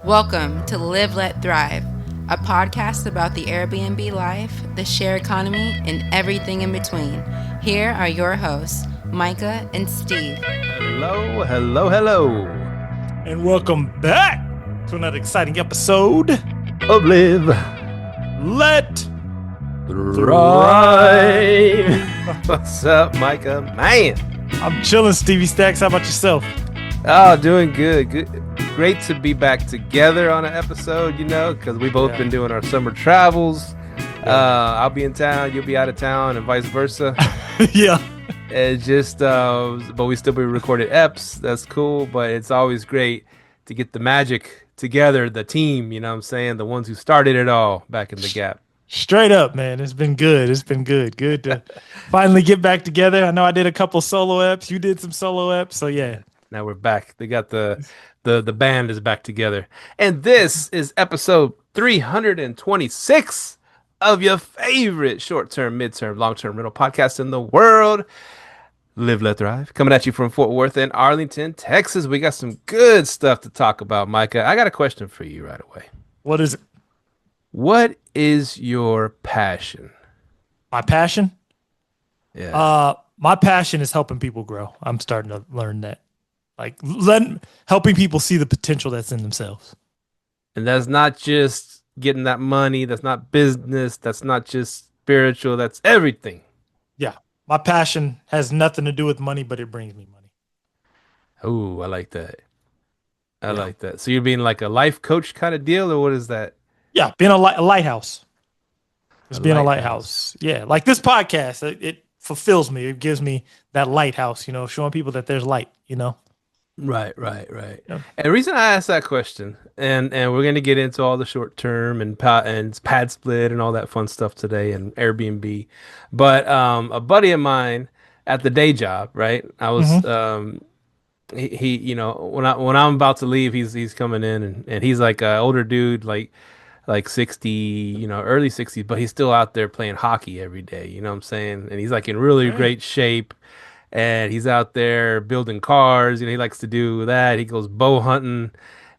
Welcome to Live, Let, Thrive, a podcast about the Airbnb life, the share economy, and everything in between. Here are your hosts, Micah and Steve. Hello, hello, hello. And welcome back to another exciting episode Of Live, Let Thrive. What's up, Micah? Man. I'm chilling, Stevie Stacks. How about yourself? Oh, doing good. Great to be back together on an episode, because we've both been doing our summer travels. I'll be in town, you'll be out of town, and vice versa. Yeah. It's just, but we still be recorded eps. That's cool, but it's always great to get the magic together, the team, you know what I'm saying? The ones who started it all back in the gap. Straight up, man. It's been good. Good to finally get back together. I know I did a couple solo eps. You did some solo eps. So, yeah. Now we're back. They got the band is back together. And this is episode 326 of your favorite short-term, mid-term, long-term rental podcast in the world. Live, Let, Thrive. Coming at you from Fort Worth and Arlington, Texas. We got some good stuff to talk about, Micah. I got a question for you right away. What is it? What is your passion? My passion? Yeah. My passion is helping people grow. I'm starting to learn that. Like helping people see the potential that's in themselves. And that's not just getting that money. That's not business. That's not just spiritual. That's everything. Yeah. My passion has nothing to do with money, but it brings me money. Oh, I like that. I like that. So you're being like a life coach kind of deal, or what is that? Yeah, being a lighthouse. Just being a lighthouse. Yeah, like this podcast, it fulfills me. It gives me that lighthouse, showing people that there's light, Right. Yeah. And the reason I asked that question, and we're going to get into all the short term and PadSplit and all that fun stuff today and Airbnb, but a buddy of mine at the day job, right? I was he when I'm about to leave, he's coming in and he's like an older dude, like 60, early 60s, but he's still out there playing hockey every day, you know what I'm saying? And he's like in really great shape. And he's out there building cars. He likes to do that. He goes bow hunting,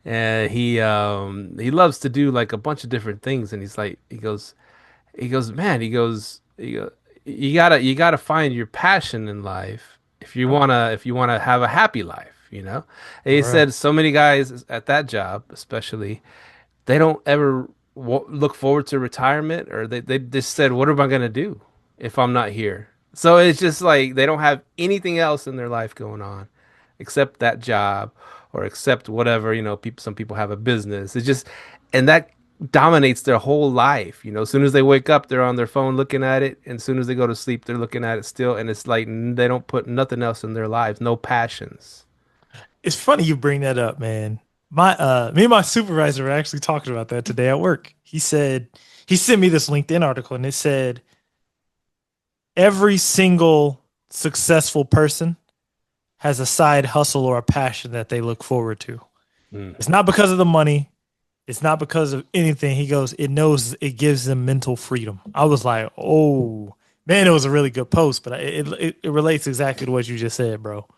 and he loves to do like a bunch of different things. And he goes, man, you gotta find your passion in life if you wanna have a happy life, And he said so many guys at that job, especially, they don't ever look forward to retirement, or they just said, what am I gonna do if I'm not here? So it's just like they don't have anything else in their life going on except that job or except whatever, some people have a business. It's just, and that dominates their whole life. As soon as they wake up, they're on their phone looking at it. And as soon as they go to sleep, they're looking at it still. And it's like they don't put nothing else in their lives, no passions. It's funny you bring that up, man. Me and my supervisor were actually talking about that today at work. He sent me this LinkedIn article, and it said, every single successful person has a side hustle or a passion that they look forward to. It's not because of the money. It's not because of anything. He goes, it gives them mental freedom. I was like, oh, man, it was a really good post, but it relates exactly to what you just said, bro.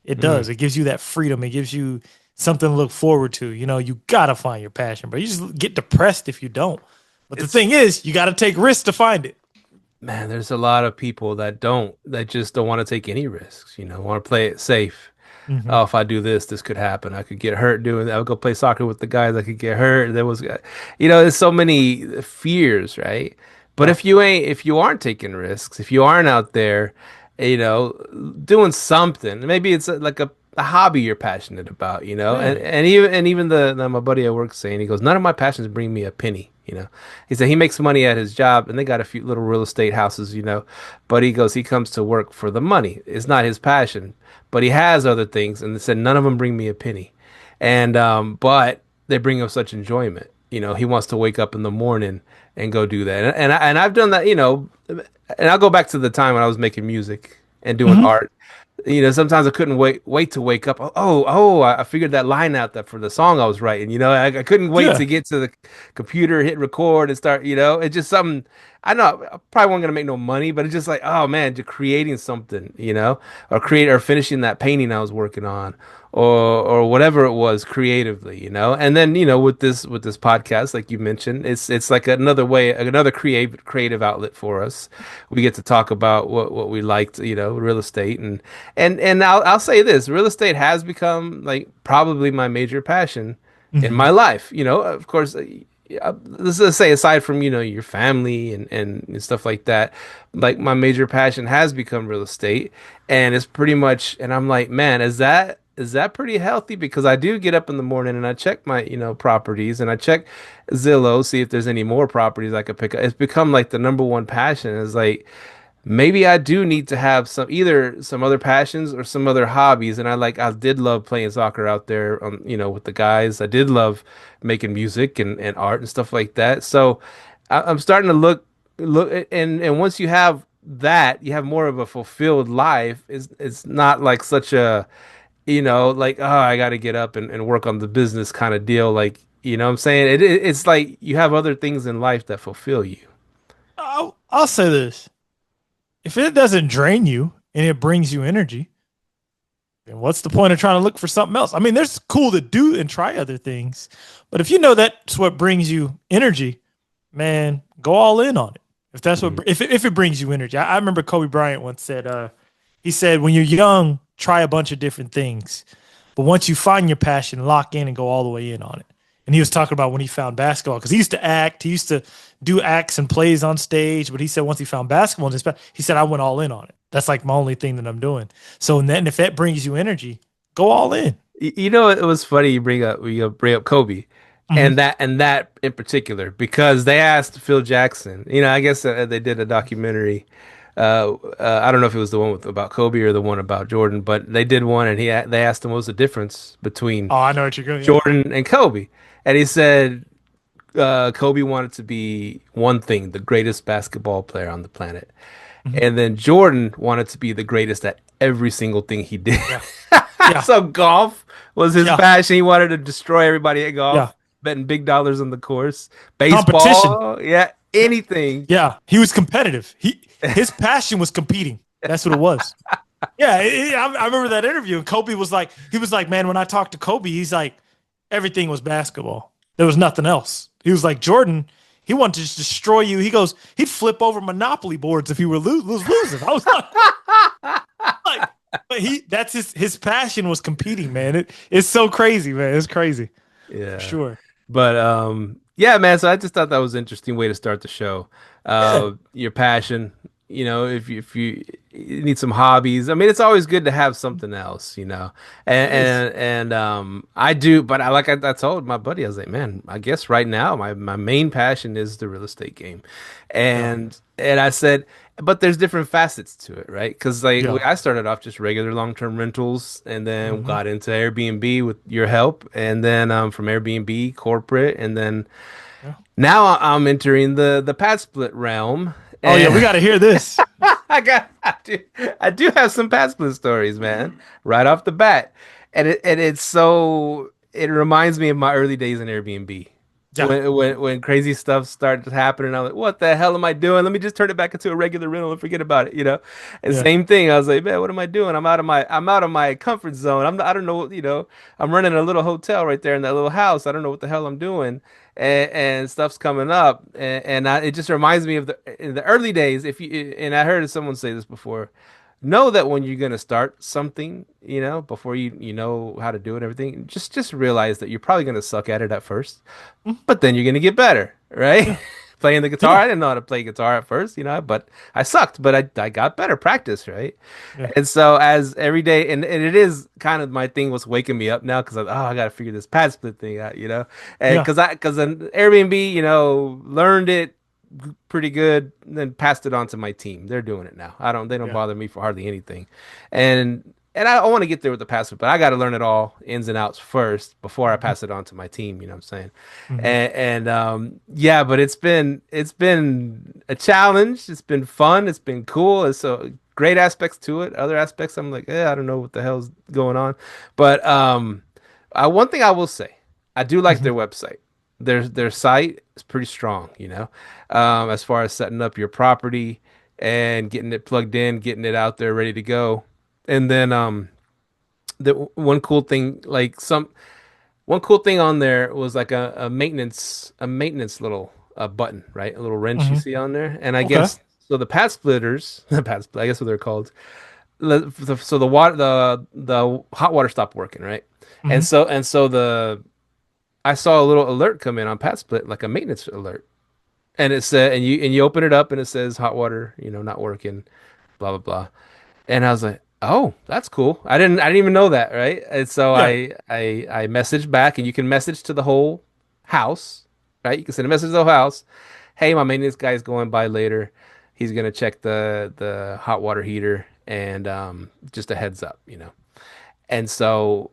It does. It gives you that freedom. It gives you something to look forward to. You got to find your passion, bro. You just get depressed if you don't. But the thing is, you got to take risks to find it. Man, there's a lot of people that just don't want to take any risks, want to play it safe. Mm-hmm. Oh, if I do this could happen. I could get hurt doing that. I would go play soccer with the guys. I could get hurt. There's so many fears, right? But if you aren't taking risks, if you aren't out there, doing something, maybe it's like a hobby you're passionate about, and even my buddy at work saying, he goes, none of my passions bring me a penny. He said he makes money at his job and they got a few little real estate houses, but he goes, he comes to work for the money. It's not his passion, but he has other things. And they said, none of them bring me a penny. And, but they bring him such enjoyment. He wants to wake up in the morning and go do that. And I've done that, and I'll go back to the time when I was making music and doing art. Sometimes I couldn't wait to wake up. I figured that line out that for the song I was writing. I couldn't wait to get to the computer, hit record, and start. It's just something I know I probably wasn't gonna make no money, but it's just like, oh man, just creating something, or finishing that painting I was working on, or whatever it was creatively, And then, with this podcast, like you mentioned, it's like another way, another creative outlet for us. We get to talk about what we liked, real estate, and I'll say this, real estate has become like probably my major passion in Hmm. my life. Of course, let's say aside from your family and stuff like that, like my major passion has become real estate, and it's pretty much. And I'm like, man, is that pretty healthy? Because I do get up in the morning and I check my properties, and I check Zillow, see if there's any more properties I could pick up. It's become like the number one passion. Is like, maybe I do need to have some other passions or some other hobbies. And I did love playing soccer out there, with the guys. I did love making music and art and stuff like that. So I'm starting to look, and once you have that, you have more of a fulfilled life. It's not like such a, like, oh, I got to get up and work on the business kind of deal. Like, what I'm saying? It's like you have other things in life that fulfill you. I'll say this: if it doesn't drain you and it brings you energy, then what's the point of trying to look for something else? I mean, there's cool to do and try other things, but if you know that's what brings you energy, man, go all in on it. If that's what Mhm. if it brings you energy, I remember Kobe Bryant once said, he said, when you're young, try a bunch of different things, but once you find your passion, lock in and go all the way in on it. And he was talking about when he found basketball because he used to act, he used to do acts and plays on stage, but he said once he found basketball, he said I went all in on it. That's like my only thing that I'm doing. So then, if that brings you energy, go all in. It was funny you bring up Kobe, Mhm. and that in particular, because they asked Phil Jackson. I guess they did a documentary. I don't know if it was the one about Kobe or the one about Jordan, but they did one, and they asked him what was the difference between Oh, I know what you're going. Yeah. Jordan and Kobe, and he said Kobe wanted to be one thing, the greatest basketball player on the planet, Mhm. and then Jordan wanted to be the greatest at every single thing he did. Yeah. Yeah. So golf was his Yeah. passion. He wanted to destroy everybody at Yeah. golf, betting big dollars on the course. Competition. Baseball, yeah, Yeah. anything. Yeah. He was competitive. His passion was competing. That's what it was. Yeah, I remember that interview. And Kobe was like, man, when I talked to Kobe, he's like, everything was basketball. There was nothing else. He was like, Jordan, he wanted to just destroy you. He goes, he'd flip over Monopoly boards if he were losing. I was like, but that's his passion was competing, man. It's so crazy, man. It's crazy for Yeah. sure. But yeah, man. So I just thought that was an interesting way to start the show. Yeah. Your passion, if you need some hobbies. I mean, it's always good to have something else, It is. And I do, but I told my buddy, I was like, man, I guess right now my main passion is the real estate game, Yeah. and I said, but there's different facets to it, right? Because like Yeah. I started off just regular long-term rentals, and then Hmm. got into Airbnb with your help, and then from Airbnb corporate, and then Yeah. now I'm entering the PadSplit realm, Oh yeah, we and got to hear this. I do have some PadSplit stories, man, right off the bat, and it reminds me of my early days in Airbnb. Yeah. When crazy stuff started to happen, and I'm like, what the hell am I doing? Let me just turn it back into a regular rental and forget about it. And Yeah. same thing. I was like, man, what am I doing? I'm out of my comfort zone. I don't know. I'm running a little hotel right there in that little house. I don't know what the hell I'm doing, and stuff's coming up, and it just reminds me of in the early days. If you and I heard someone say this before, know that when you're gonna start something, before you know how to do it and everything, just realize that you're probably gonna suck at it at first, Mhm. but then you're gonna get better, right? Yeah. Playing the guitar, Yeah. I didn't know how to play guitar at first, but I sucked, but I got better practice, right? Yeah. And so as every day, and it is kind of my thing, what's waking me up now, because I got to figure this pad split thing out, and Yeah. because Airbnb, learned it pretty good, and then passed it on to my team. They're doing it now. They don't Yeah. bother me for hardly anything, and I want to get there with the password, but I got to learn it all ins and outs first before I Mhm. pass it on to my team. You know what I'm saying? Mhm. And yeah, but it's been a challenge. It's been fun. It's been cool. It's so great aspects to it. Other aspects, I'm like, I don't know what the hell's going on. But one thing I will say, I do like Mhm. their website. their site is pretty strong, as far as setting up your property and getting it plugged in, getting it out there ready to go. And then the one cool thing on there was like a maintenance little button, right? A little wrench you Hmm. see on there. And I Okay. guess so the pad splitters, the pad split, I guess what they're called. So the water the hot water stopped working, right? Hmm. And so the I saw a little alert come in on PadSplit, like a maintenance alert, and it said, and you open it up, and it says hot water, not working, blah blah blah, and I was like, oh, that's cool. I didn't even know that, right? And so Yeah. I messaged back, and you can message to the whole house, right? You can send a message to the whole house. Hey, my maintenance guy's going by later. He's gonna check the hot water heater, and just a heads up. And so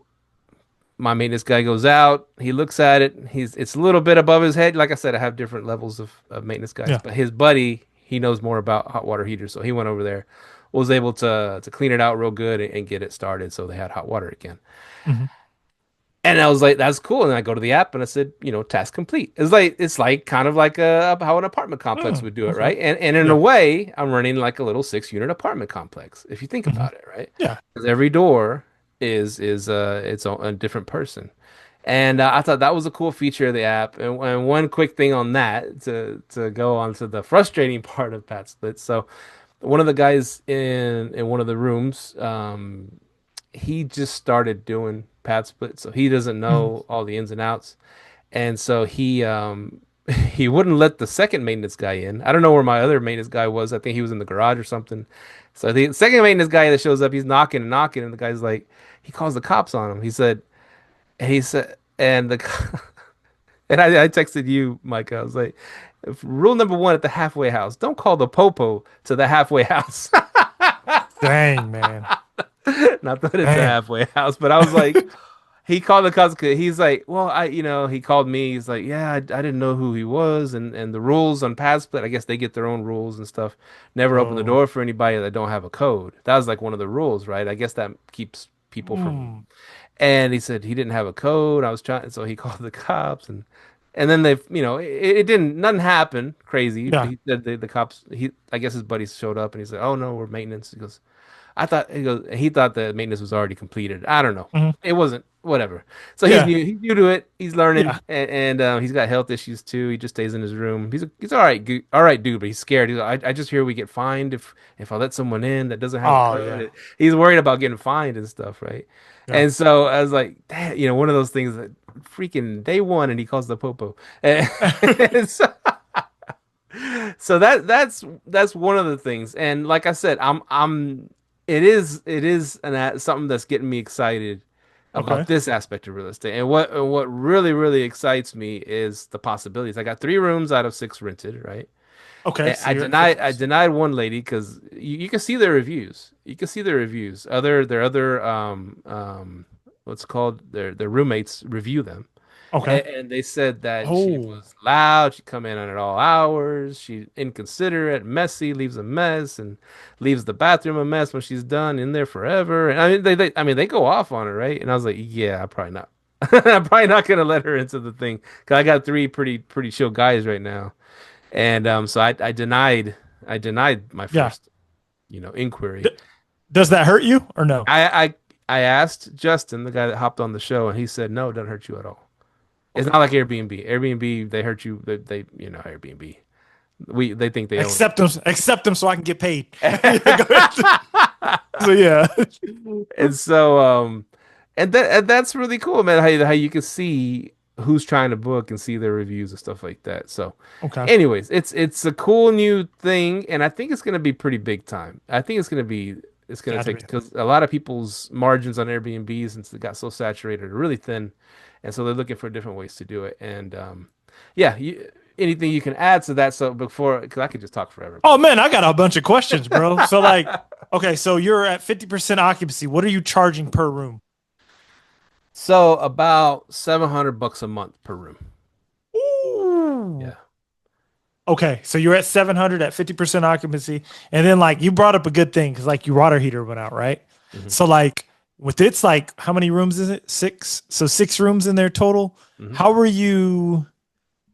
my maintenance guy goes out, he looks at it, it's a little bit above his head. Like I said, I have different levels of maintenance guys, Yeah. but his buddy, he knows more about hot water heaters, so he went over there, was able to clean it out real good and get it started so they had hot water again. Hmm. And I was like, that's cool. And I go to the app and I said, task complete. It's like kind of like how an apartment complex Oh, would do it, okay. right? And in a Yeah. way, I'm running like a little 6 unit apartment complex, if you think Hmm. about it, right? Yeah. Because every door is a different person. And I thought that was a cool feature of the app. And one quick thing on that to go on to the frustrating part of PadSplit. So one of the guys in one of the rooms, he just started doing PadSplit, so he doesn't Hmm. know all the ins and outs. And so he he wouldn't let the second maintenance guy in. I don't know where my other maintenance guy was. I think he was in the garage or something. So the second maintenance guy that shows up, he's knocking and knocking, and the guy's like, he calls the cops on him. He said, and and I texted you, Micah. I was like, rule number one at the halfway house: don't call the popo to the halfway house. Dang, man. Not that it's a Damn. halfway house, but I was like, he called the cops. He's like, well, he called me. He's like, yeah, I didn't know who he was, and the rules on PadSplit, I guess they get their own rules and stuff. Never open the Oh. door for anybody that don't have a code. That was like one of the rules, right? I guess that keeps people from. Hmm. And he said he didn't have a code. I was trying, so he called the cops, and then it didn't, nothing happened crazy. Yeah. He said the cops, I guess his buddies showed up, and he said, oh no, we're maintenance. He goes, he thought the maintenance was already completed. I don't know. Hmm. It wasn't. Whatever. So Yeah. He's new to it. He's learning, Yeah. and he's got health issues too. He just stays in his room. He's all right, all right dude, but he's scared. I just hear we get fined if I let someone in that doesn't have a Oh, yeah. code. He's worried about getting fined and stuff, right? Yeah. And so I was like, "Dad," one of those things that freaking day one, and he calls the popo. And so, so that's one of the things. And like I said, it is something that's getting me excited about Okay. this aspect of real estate. And what really really excites me is the possibilities. I got 3 rooms out of 6 rented, right? Okay. And So you're at the I first. denied one lady because you can see their reviews. You can see their reviews. Their other what's called their roommates review them. Okay. And they said that she Oh. was loud, she'd come in at all hours, she's inconsiderate, messy, leaves a mess, and leaves the bathroom a mess when she's done in there forever. And I mean they go off on her, right? And I was like, yeah, I'm probably not. I'm probably not gonna let her into the thing because I got 3 pretty chill guys right now, and so I denied my Yeah. first inquiry. D- does that hurt you or no? I asked Justin, the guy that hopped on the show, and he said no, it doesn't hurt you at all. It's Okay. not like Airbnb. Airbnb, they hurt you. They Airbnb. They think they own Accept them so I can get paid. Yeah, go ahead. it. So yeah. And so and that's really cool, man. How you can see who's trying to book and see their reviews and stuff like that. So, Okay. anyways, it's a cool new thing, and I think it's gonna be pretty big time. I think it's gonna Gotta take be. because a lot of people's margins on Airbnb since it got so saturated are really thin, and so they're looking for different ways to do it. And yeah, anything you can add to that? So before, because I could just talk forever. Oh man, I got a bunch of questions, bro. So like, okay, so you're at 50% occupancy. What are you charging per room? So about $700 a month per room. Ooh. Yeah. Okay, so you're at 700 at 50% occupancy, and then like you brought up a good thing because like your water heater went out, right? Hmm. So like with it's like how many rooms is it? 6. So 6 rooms in there total. Hmm. How are you?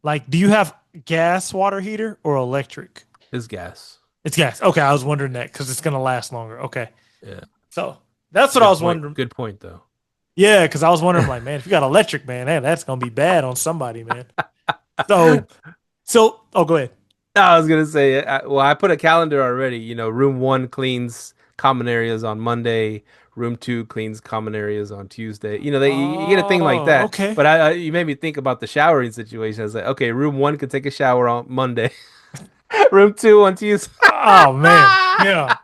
Like, do you have gas water heater or electric? It's gas. It's gas. Okay, I was wondering that because it's gonna last longer. Okay, Yeah. so that's what I Good was point. wondering. Good point, though. Yeah, because I was wondering, like, man, if you got electric, man, hey, that's gonna be bad on somebody, man. So, oh, go ahead. I was gonna say, I put a calendar already. Room one cleans common areas on Monday. Room two cleans common areas on Tuesday. You get a thing like Oh, that. okay. But you made me think about the showering situation. I was like, okay, room one can take a shower on Monday. Room two on Tuesday. Oh man, yeah.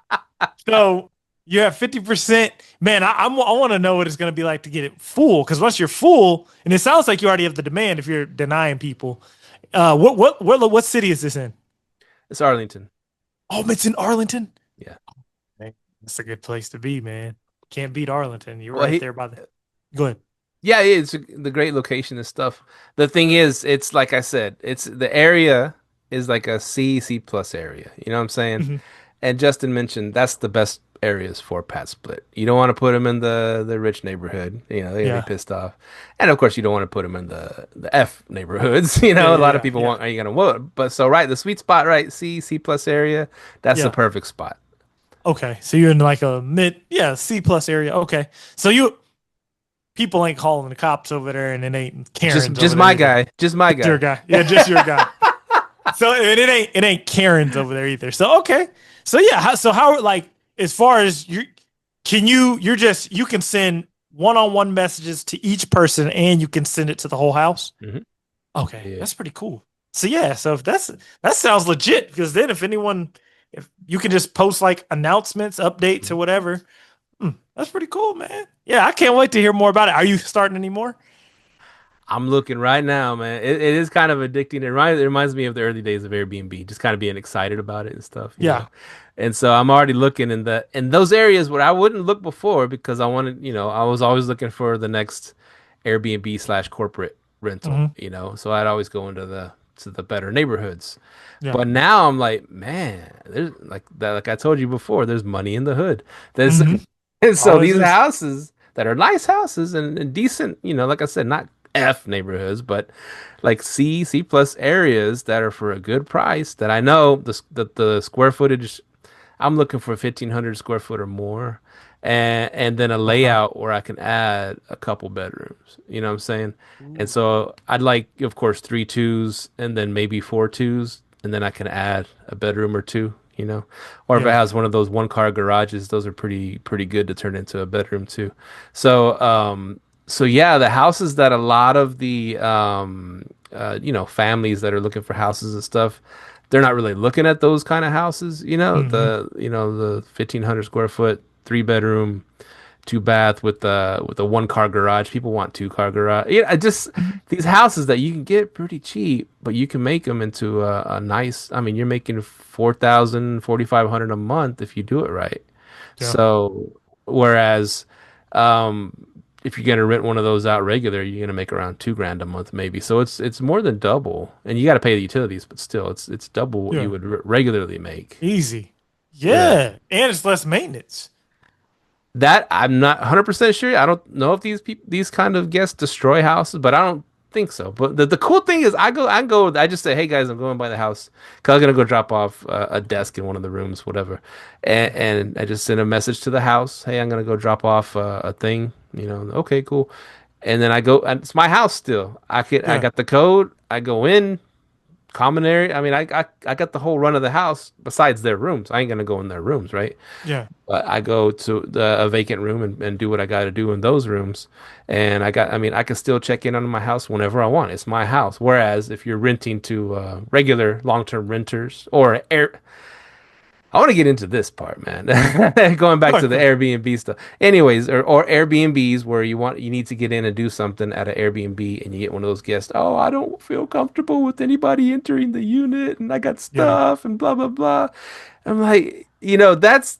So you have 50%. Man, I want to know what it's gonna be like to get it full. Because once you're full, and it sounds like you already have the demand if you're denying people. What city is this in? It's Arlington. Oh, it's in Arlington. Yeah. Man, that's a good place to be, man. Can't beat Arlington. You're Well, right there by the. Go ahead. Yeah, it's the great location and stuff. The thing is, it's like I said, it's the area is like a C plus area. You know what I'm saying? Mhm. And Justin mentioned that's the best areas for PadSplit. You don't want to put them in the rich neighborhood. They're gonna Yeah. be pissed off. And of course, you don't want to put them in the F neighborhoods. Yeah, A yeah, lot of yeah, people yeah. want, are you gonna vote? But so right, the sweet spot, right? C plus area. That's the Yeah. perfect spot. Okay. So you're in like a C plus area. Okay. So people ain't calling the cops over there, and it ain't Karens. Just over my there either. guy. Just my Just your guy. guy. Yeah, just your guy. So and it ain't Karens over there either. So okay. So yeah. How like as far as you you can send one-on-one messages to each person, and you can send it to the whole house. Mhm. Okay, Yeah. that's pretty cool. So yeah, so if that sounds legit, because then if you can just post like announcements, updates, or whatever, that's pretty cool, man. Yeah, I can't wait to hear more about it. Are you starting any more? I'm looking right now, man. It is kind of addicting. It reminds me of the early days of Airbnb, just kind of being excited about it and stuff, Yeah. And so I'm already looking in those areas where I wouldn't look before because I wanted, I was always looking for the next Airbnb slash corporate rental, Hmm. So I'd always go into the better neighborhoods. Yeah. But now I'm like, man, there's like that, like I told you before, there's money in the hood. There's Hmm. and so Always these is. houses that are nice houses and decent, like I said, not F neighborhoods, but like C plus areas that are for a good price that I know the square footage I'm looking for 1,500 square foot or more, and then a Uh-huh. layout where I can add a couple bedrooms. You know what I'm saying? And Ooh. so I'd like, of course, 3 2s and then maybe 4 2s, and then I can add a bedroom or two. Or if it Yeah. has one of those one car garages, those are pretty good to turn into a bedroom too. So yeah, the houses that a lot of the families that are looking for houses and stuff, they're not really looking at those kind of houses, Hmm. the 1,500 square foot, 3 bedroom, 2 bath with a one car garage. People want 2 car garage. Yeah, just these houses that you can get pretty cheap, but you can make them into a nice. I mean, you're making 4,000, 4,500 a month if you do it right. Yeah. So whereas, if you're gonna rent one of those out regular, you're gonna make around 2 grand a month maybe. So it's more than double, and you got to pay the utilities, but still, it's double what you Yeah. would regularly make. Easy. Yeah. Yeah. And it's less maintenance. That I'm not 100% sure. I don't know if these kind of guests destroy houses, but I don't think so. But the cool thing is I just say, hey guys, I'm going by the house because I'm gonna go drop off a desk in one of the rooms, whatever, and I just send a message to the house, hey, I'm gonna go drop off a thing, okay, cool, and then I go, and it's my house still. I Yeah. got the code. I go in common area. I mean, I got the whole run of the house besides their rooms. I ain't gonna go in their rooms, right? Yeah. But I go to a vacant room and do what I got to do in those rooms. And I mean, I can still check in on my house whenever I want. It's my house. Whereas if you're renting to regular long-term renters or air, I want to get into this part, man. Going back Go to the ahead. Airbnb stuff. Anyways, or Airbnbs where you need to get in and do something at an Airbnb and you get one of those guests, oh, I don't feel comfortable with anybody entering the unit and I got Yeah. stuff and blah blah blah. I'm like, that's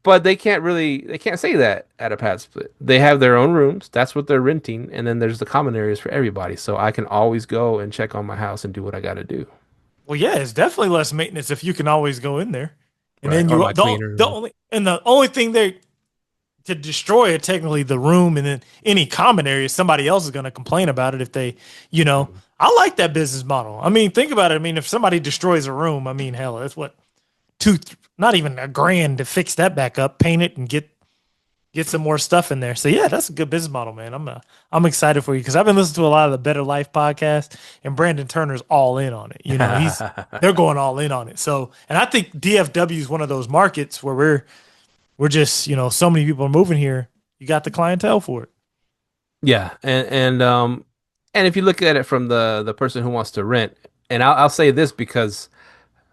but they can't say that at a pad split. They have their own rooms. That's what they're renting, and then there's the common areas for everybody. So I can always go and check on my house and do what I got to do. Well, yeah, it's definitely less maintenance if you can always go in there. And Right. then Or my cleaner. the only thing they to destroy it technically the room, and then any common area somebody else is going to complain about it if they, you know, I like that business model. I mean, think about it. I mean, if somebody destroys a room, I mean, hell, that's what not even a grand to fix that back up, paint it, and get some more stuff in there. So yeah, that's a good business model, man. I'm excited for you because I've been listening to a lot of the Better Life podcast, and Brandon Turner's all in on it. You know, they're going all in on it. So, and I think DFW is one of those markets where we're just, so many people are moving here. You got the clientele for it. Yeah, and if you look at it from the person who wants to rent, and I'll say this because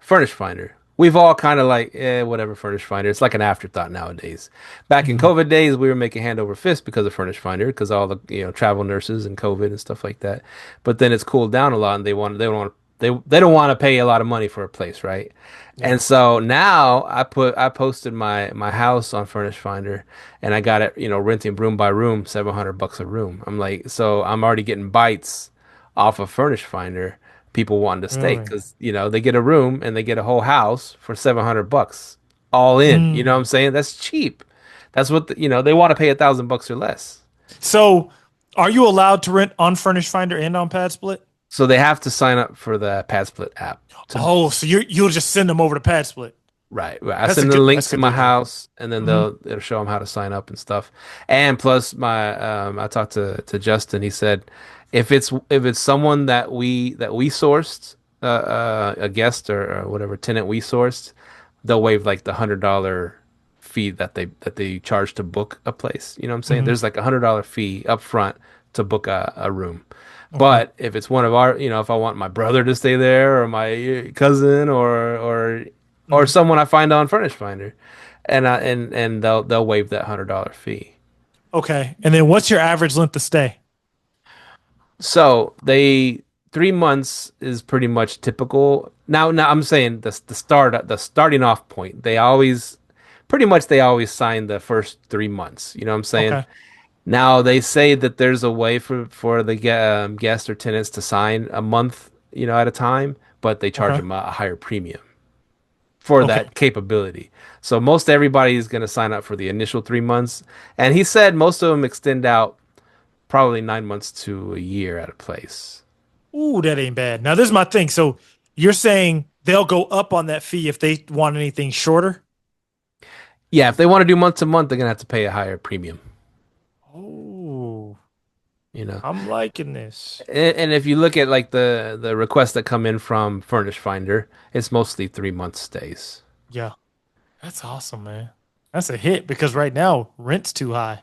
Furnished Finder. We've all kind of like, whatever, Furnished Finder. It's like an afterthought nowadays. Back in Mhm. COVID days, we were making hand over fist because of Furnished Finder, because all the travel nurses and COVID and stuff like that. But then it's cooled down a lot, and they don't want to pay a lot of money for a place, right? Yeah. And so now I posted my house on Furnished Finder, and I got it renting room by room, $700 a room. I'm like, so I'm already getting bites off of Furnished Finder, people wanting to stay Really? because they get a room and they get a whole house for $700 all in. You know what I'm Mm. saying? That's cheap. That's what they want to pay $1,000 or less. So, are you allowed to rent on Furnished Finder and on PadSplit? So they have to sign up for the PadSplit app. To Oh, so you'll just send them over to PadSplit. right. I That's a send them a good. link That's a to good my deal too. house, and then Hmm. it'll show them how to sign up and stuff. And plus, I talked to Justin. He said if it's someone that we sourced, a guest or whatever tenant we sourced, they'll waive like the $100 fee that they charge to book a place. You know what I'm saying? Hmm. There's like $100 fee up front to book a room. Okay. But if it's one of our, if I want my brother to stay there or my cousin or Hmm. someone I find on Furnished Finder, and they'll waive that $100 fee. Okay. And then what's your average length of stay? So 3 months is pretty much typical. Now I'm saying the starting off point. They always sign the first 3 months. You know what I'm saying? Okay. Now they say that there's a way for the guests or tenants to sign a month, at a time, but they charge Okay. them a higher premium for Okay. that capability. So most everybody is going to sign up for the initial 3 months, and he said most of them extend out probably 9 months to a year at a place. Ooh, that ain't bad. Now this is my thing. So you're saying they'll go up on that fee if they want anything shorter? Yeah, if they want to do month to month, they're gonna have to pay a higher premium. Oh, You know, I'm liking this. and if you look at like the requests that come in from Furnish Finder, it's mostly 3 month stays. Yeah. That's awesome, man. That's a hit because right now rent's too high.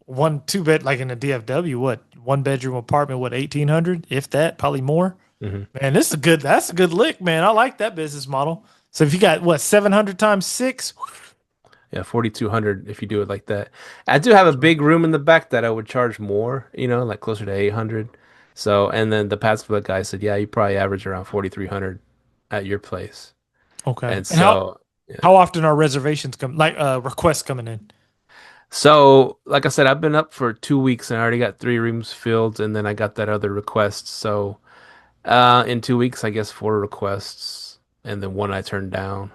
One two bed like in a DFW, what one bedroom apartment, what 1,800, if that, probably more. Hmm. Man, this is a good. That's a good lick, man. I like that business model. So if you got what 700 times six, Yeah, 4,200 if you do it like that. I do have a big room in the back that I would charge more, like closer to 800. So, and then the PadSplit guy said, yeah, you probably average around 4,300 at your place. okay. And And how so, yeah. how often are reservations come like requests coming in? So, like I said, I've been up for 2 weeks and I already got 3 rooms filled, and then I got that other request. So, in 2 weeks, I guess 4 requests, and then one I turned down.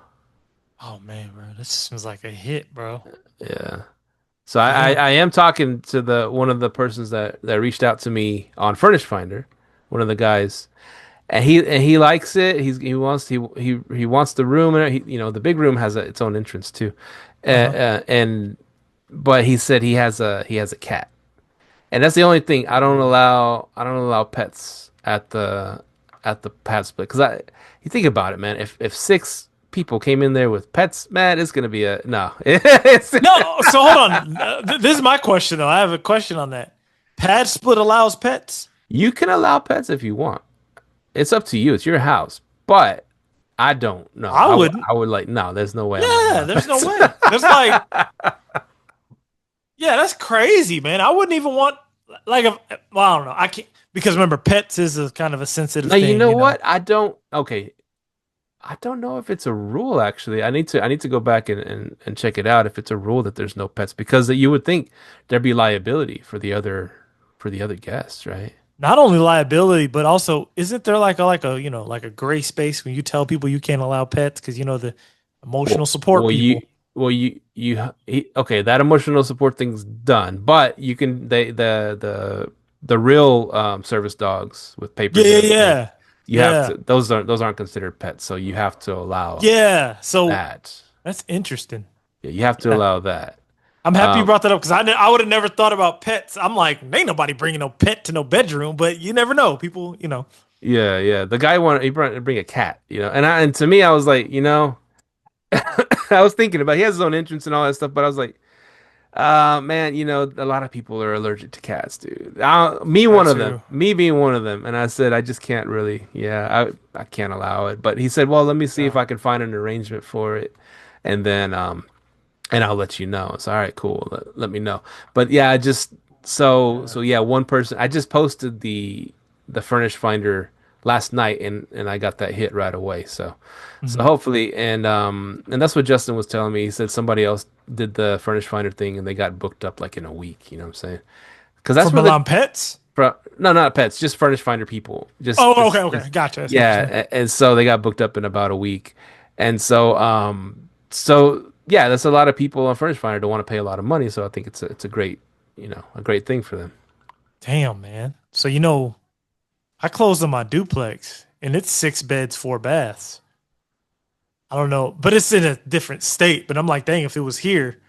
Oh man, bro, this seems like a hit, bro. Yeah. So I, I, Yeah. I am talking to the one of the persons that reached out to me on Furnish Finder, one of the guys, and he likes it. He wants the room, and the big room has its own entrance too, Uh-huh. and but he said he has a cat, and that's the only thing I don't allow pets at the pad split because you think about it, man. If six people came in there with pets, man, it's gonna be a no. It's No, so hold on. This is my question though. I have a question on that. Pad split allows pets? You can allow pets if you want. It's up to you. It's your house. But I don't know. I wouldn't. I would like no. There's no way I'm gonna Yeah, allow there's no pets. way. There's like, yeah, that's crazy, man. I wouldn't even want like a well, I don't know. I can't because remember, pets is a kind of a sensitive No, you thing, know what? I don't. Okay, I don't know if it's a rule. Actually, I need to go back and check it out if it's a rule that there's no pets because you would think there'd be liability for the other guests, right? Not only liability, but also isn't there like a like a gray space when you tell people you can't allow pets because the emotional Well, support well, you, people. well, okay, that emotional support thing's done, but you can, the real service dogs with Yeah, papers and yeah, everything, yeah, you have yeah, to those aren't considered pets, so you have to allow yeah. So that. that's interesting. Yeah, you have to Yeah. allow that. I'm happy you Um, brought that up because I would have never thought about pets. I'm like, ain't nobody bringing no pet to no bedroom, but you never know. People, yeah, yeah. The guy wanted he brought bring a cat, and to me, I was like, I was thinking about he has his own entrance and all that stuff, but I was like, man, a lot of people are allergic to cats, dude. Me one That of them, too. me being one of them, and I said I just can't really, yeah, I can't allow it. But he said, well, let me see if Yeah. I can find an arrangement for it, and then and I'll let you know. It's all right, cool. Let me know. But yeah, I just so Yeah. yeah, one person. I just posted the Furnished Finder last night, and I got that hit right away. So Mhm. hopefully, and that's what Justin was telling me. He said somebody else did the Furnished Finder thing, and they got booked up like in a week. You know what I'm saying? Because For that's where the Milan Pets? no, not pets, just Furnished Finder people. Oh, okay, okay. Gotcha. I see what you're saying. Yeah, and so they got booked up in about a week, and so yeah, that's a lot of people on Furnished Finder don't want to pay a lot of money, so I think it's a great a great thing for them. Damn, man. So I closed on my duplex and it's 6 beds, 4 baths. I don't know, but it's in a different state. But I'm like, dang, if it was here,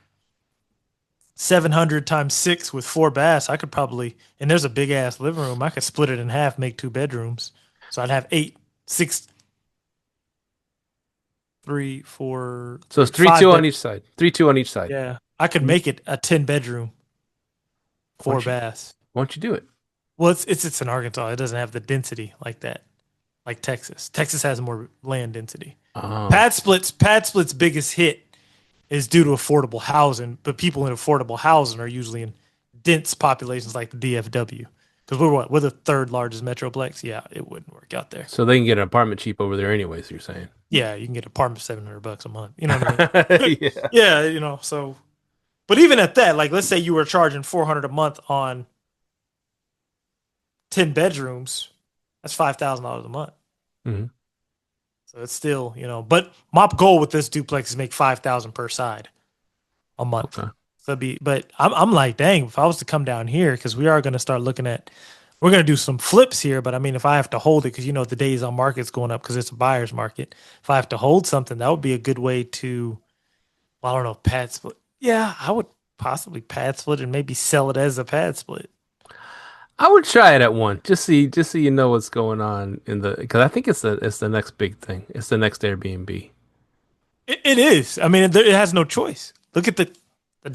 700 times 6 with 4 baths, I could probably, and there's a big ass living room. I could split it in half, make 2 bedrooms. So I'd have eight, six, three, four, So it's three, three five two on bed. each side, 3-2 on each side. Yeah. I could You- make it a 10 bedroom, Why four don't you baths. why don't you do it? Well, it's in Arkansas. It doesn't have the density like that, like Texas. Texas has more land density. Oh, Pad Split's biggest hit is due to affordable housing, but people in affordable housing are usually in dense populations like the DFW. Because we're the third largest metroplex. Yeah, it wouldn't work out there. so they can get an apartment cheap over there anyways. You're saying? Yeah, you can get an apartment for $700 a month. You know what I mean? Yeah. Yeah, so but even at that, like let's say you were charging 400 a month on 10 bedrooms, that's $5,000 a month. Mhm. So it's still, but my goal with this duplex is make 5,000 per side a month. Okay. So but I'm like, dang, if I was to come down here, because we are going to start looking at, we're going to do some flips here. But I mean, if I have to hold it, because the days on market's going up because it's a buyer's market. If I have to hold something, that would be a good way to, well, I don't know, pad split. Yeah, I would possibly pad split and maybe sell it as a pad split. I would try it at one, just so you know what's going on because I think it's the next big thing. It's the next Airbnb. It is. I mean, it has no choice. Look at the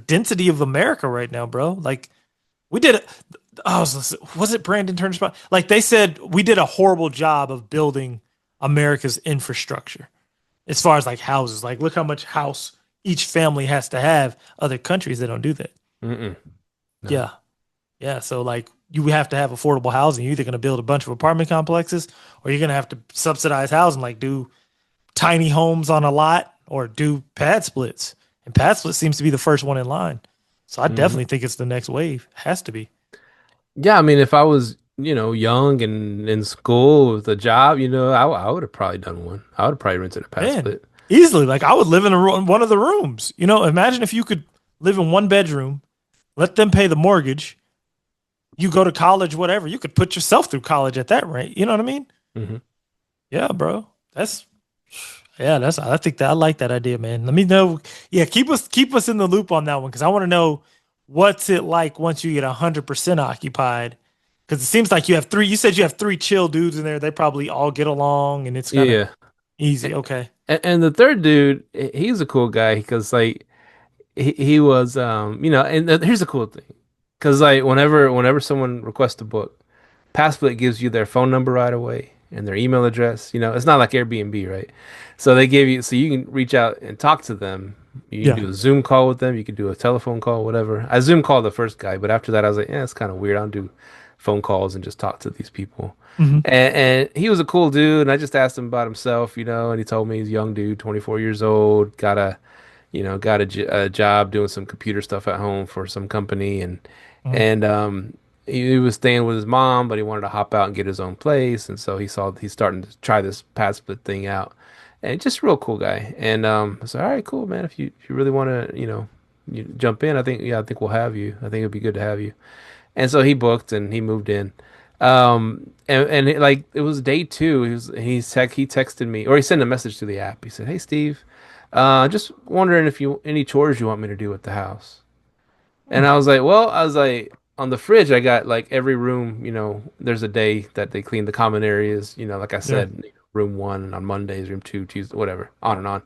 density of America right now, bro. Like we did. Was it Brandon Turner's spot? Like they said, we did a horrible job of building America's infrastructure as far as like houses. Like look how much house each family has to have. Other countries they don't do that. Mm-mm. No. Yeah, yeah. So like you have to have affordable housing. You're either going to build a bunch of apartment complexes or you're going to have to subsidize housing. Like do tiny homes on a lot or do pad splits. And pad split seems to be the first one in line. So I Mhm. definitely think it's the next wave. Has to be. Yeah, I mean, if I was, young and in school with a job, I would have probably done one. I would have probably rented a Man, PadSplit. easily. Like I would live in one of the rooms. Imagine if you could live in one bedroom, let them pay the mortgage, you go to college, whatever. You could put yourself through college at that rate. You know what I mean? Hmm. Yeah, bro. I think that I like that idea, man. Let me know. Yeah, keep us in the loop on that one because I want to know what's it like once you get 100% occupied. Because it seems like you have three. You said you have three chill dudes in there. They probably all get along, and it's kind of Yeah. easy. Okay. And the third dude, he's a cool guy because like he was and here's the cool thing. Because like whenever someone requests a book, PadSplit gives you their phone number right away and their email address. It's not like Airbnb, right? So they give you so you can reach out and talk to them. You can Yeah. do a Zoom call with them. You can do a telephone call, whatever. I Zoom called the first guy, but after that, I was like, yeah, it's kind of weird. I'll do phone calls and just talk to these people. Hmm. And he was a cool dude. And I just asked him about himself, and he told me he's a young dude, 24 years old, got a job doing some computer stuff at home for some company, and he was staying with his mom, but he wanted to hop out and get his own place, and so he's starting to try this pad split thing out, and just a real cool guy. And I said, all right, cool, man. If you really want to, you jump in, I think we'll have you. I think it'd be good to have you. And so he booked and he moved in. And it was day two. He texted me or he sent a message to the app. He said, "Hey Steve, just wondering if you any chores you want me to do at the house." Hmm. And I was like, on the fridge, I got like every room, there's a day that they clean the common areas, like I Yeah. said, room one on Mondays, room two, Tuesday, whatever, on and on.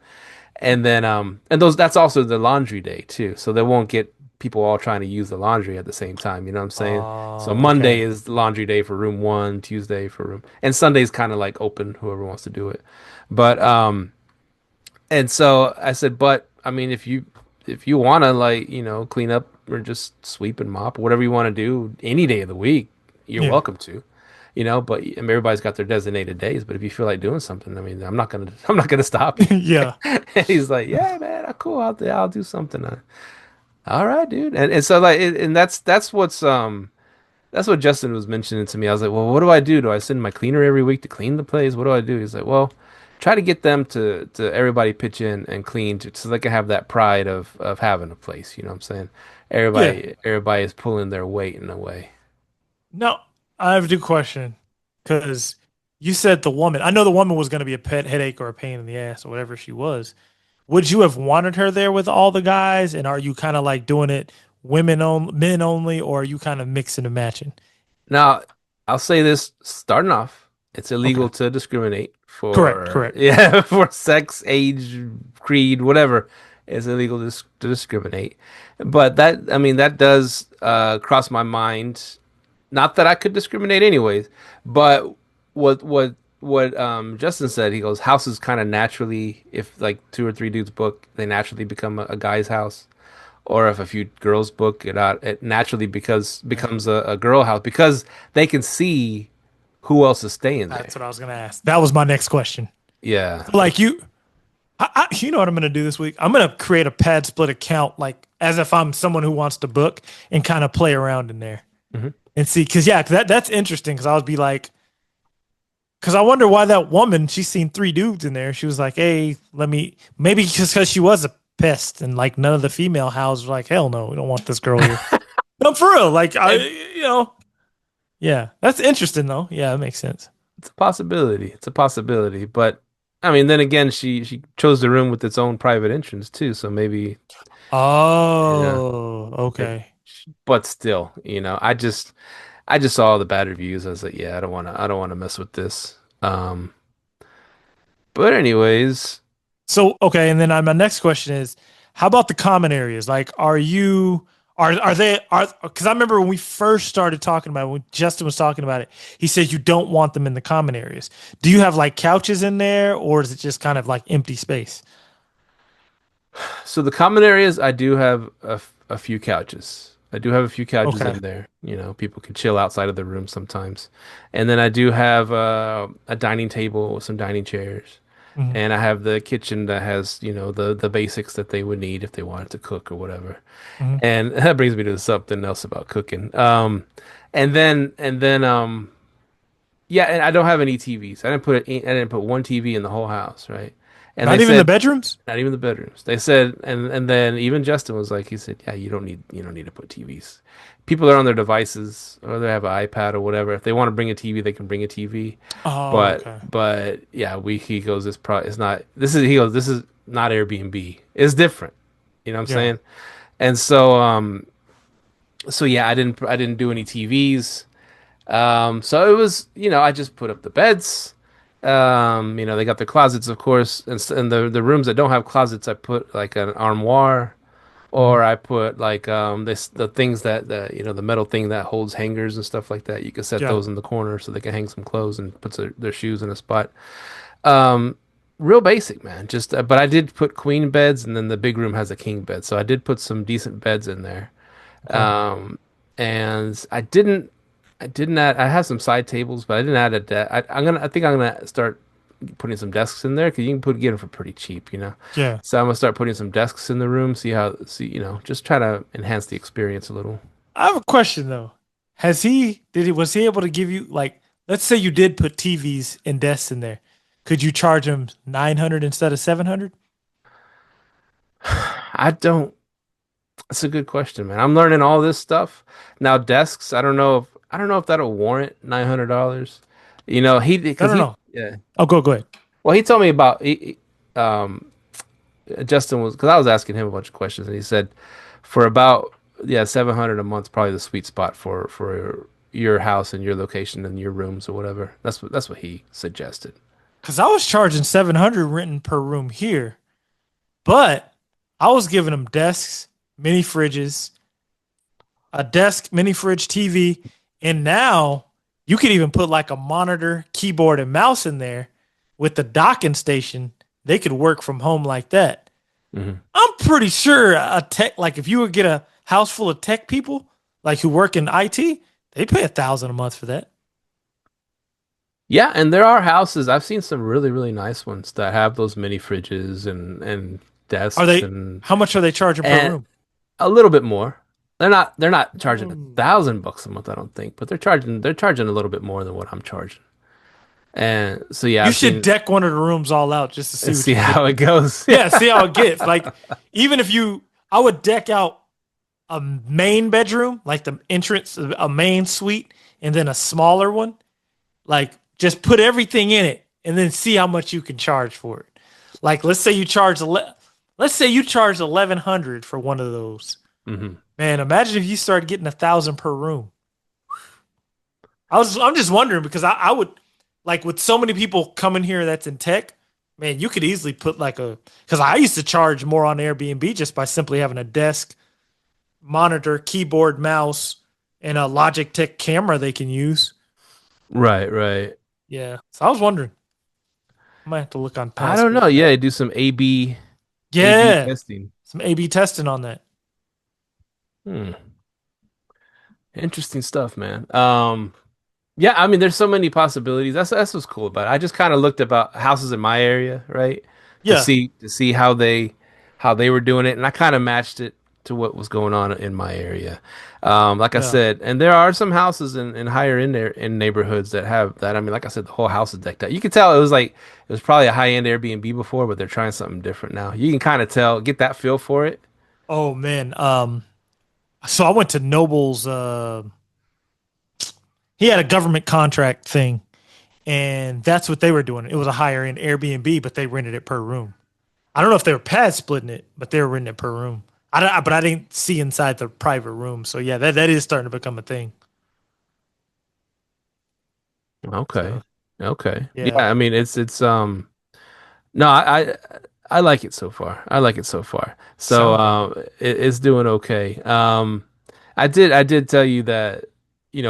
And then, that's also the laundry day too. So they won't get people all trying to use the laundry at the same time. You know what I'm saying? So Oh, Monday okay. is the laundry day for room one, Tuesday for room, and Sunday's kind of like open, whoever wants to do it. But, and so I said, but I mean, if you want to like, clean up or just sweep and mop, whatever you want to do any day of the week, you're Yeah. welcome to. But everybody's got their designated days. But if you feel like doing something, I mean, I'm not gonna stop you. Yeah. And he's like, yeah, man, cool. I'll do something. All right, dude. And so like, and that's what Justin was mentioning to me. I was like, well, what do I do? Do I send my cleaner every week to clean the place? What do I do? He's like, well, try to get them to everybody pitch in and clean so they can have that pride of having a place. You know what I'm saying? Yeah. Everybody is pulling their weight in a way. No, I have a good question because you said the woman. I know the woman was going to be a pet headache or a pain in the ass or whatever she was. Would you have wanted her there with all the guys? And are you kind of like doing it women on men only, or are you kind of mixing and matching? Now, I'll say this starting off, it's Okay. illegal to discriminate Correct. for, Correct. yeah, for sex, age, creed, whatever. It's illegal to discriminate. But I mean, that does cross my mind. Not that I could discriminate anyways, but what Justin said, he goes, houses kind of naturally, if like two or three dudes book, they naturally become a guy's house, or if a few girls book it out, it naturally Yeah. becomes a girl house because they can see who else is staying That's there. what I was going to ask. That was my next question. Yeah. So, like you know what I'm going to do this week? I'm going to create a PadSplit account, like as if I'm someone who wants to book and kind of play around in there Hmm. and see. Cause yeah, that's interesting. Cause I would be like, cause I wonder why that woman, she's seen three dudes in there. She was like, hey, maybe just cause she was a pest and like none of the female houses were like, hell no, we don't want this girl here. No, for real. Like, And yeah, that's interesting though. Yeah, that makes sense. it's a possibility. It's a possibility. But I mean, then again, she chose the room with its own private entrance too. So maybe, you know, Oh, it, okay. but still, I just saw all the bad reviews. I was like, yeah, I don't want to mess with this. But anyways, So okay, and then my next question is, how about the common areas? Like, are they are? Because I remember when we first started talking about it, when Justin was talking about it, he said you don't want them in the common areas. Do you have like couches in there, or is it just kind of like empty space? so the common areas, I do have a few couches. I do have a few couches Okay. in there. People can chill outside of the room sometimes. And then I do have a dining table with some dining chairs. Mhm. And I have the kitchen that has, the basics that they would need if they wanted to cook or whatever. Mhm. And that brings me to something else about cooking. And then yeah, and I don't have any TVs. I didn't put one TV in the whole house, right? And they Not even the said bedrooms. not even the bedrooms. They said, and then even Justin was like, he said, yeah, you don't need to put TVs. People are on their devices or they have an iPad or whatever. If they want to bring a TV, they can bring a TV. Oh, But okay. but yeah, he goes, it's not. This is not Airbnb. It's different. You know what I'm Yeah. saying? And so yeah, I didn't do any TVs. So it was, I just put up the beds. They got their closets, of course, and the rooms that don't have closets, I put like an armoire, Mhm. or I put like the things the metal thing that holds hangers and stuff like that. You can set Yeah. those in the corner so they can hang some clothes and put their shoes in a spot. Um, Real basic, man. Just but I did put queen beds, and then the big room has a king bed, so I did put some decent beds in there. Okay. Um, and I didn't add. I have some side tables, but I didn't add a desk. I think I'm gonna start putting some desks in there because you can get them for pretty cheap. Yeah. So I'm gonna start putting some desks in the room. Just try to enhance the experience a little. I have a question though. Was he able to give you like, let's say you did put TVs and desks in there. Could you charge him 900 instead of 700? I don't. That's a good question, man. I'm learning all this stuff now. Desks, I don't know if that'll warrant $900. No, Because no, he no. yeah. Oh, go ahead. Well, he told me about Justin was because I was asking him a bunch of questions, and he said for about 700 a month, probably the sweet spot for your house and your location and your rooms or whatever. That's what he suggested. Because I was charging 700 renting per room here, but I was giving them desks, mini fridges, a desk, mini fridge, TV, and now you could even put like a monitor, keyboard, and mouse in there with the docking station. They could work from home like that. Hmm. I'm pretty sure a tech, like if you would get a house full of tech people, like who work in IT, they pay 1,000 a month for that. Yeah, and there are houses. I've seen some really nice ones that have those mini fridges and Are desks they? and How much are they charging per and room? a little bit more. They're not charging a Ooh. thousand bucks a month, I don't think, but they're charging a little bit more than what I'm charging. And so yeah, You I've should seen deck one of the rooms all out just to see and what see you get. how it goes. Yeah, see how it gets. Like, even if you, I would deck out a main bedroom, like the entrance, a main suite, and then a smaller one. Like, just put everything in it, and then see how much you can charge for it. Like, let's say you charge 1,100 for one of those. Hmm. Man, imagine if you started getting 1,000 per room. I'm just wondering because I would like with so many people coming here that's in tech, man, you could easily put like a because I used to charge more on Airbnb just by simply having a desk, monitor, keyboard, mouse, and a Logitech camera they can use. Right, right. Yeah. So I was wondering. I might have to look on I don't PadSplit know. for that. Yeah, do some A B Yeah. testing. Some A/B testing on that. Hmm. Interesting stuff, man. Yeah, I mean, there's so many possibilities. That's what's cool about it. I just kind of looked about houses in my area, right, Yeah. to see how they were doing it, and I kind of matched it to what was going on in my area. Like I Yeah. said, and there are some houses in higher in there in neighborhoods that have that. I mean, like I said, the whole house is decked out. You can tell it was probably a high end Airbnb before, but they're trying something different now. You can kind of tell, get that feel for it. Oh man. So I went to Noble's he had a government contract thing and that's what they were doing. It was a higher end Airbnb, but they rented it per room. I don't know if they were pad splitting it, but they were renting it per room. But I didn't see inside the private room. So yeah, that is starting to become a thing. Okay, So okay, yeah. yeah, I mean, it's. No, I like it so far. I like it so far. So sounds like it. it's doing okay. I did tell you that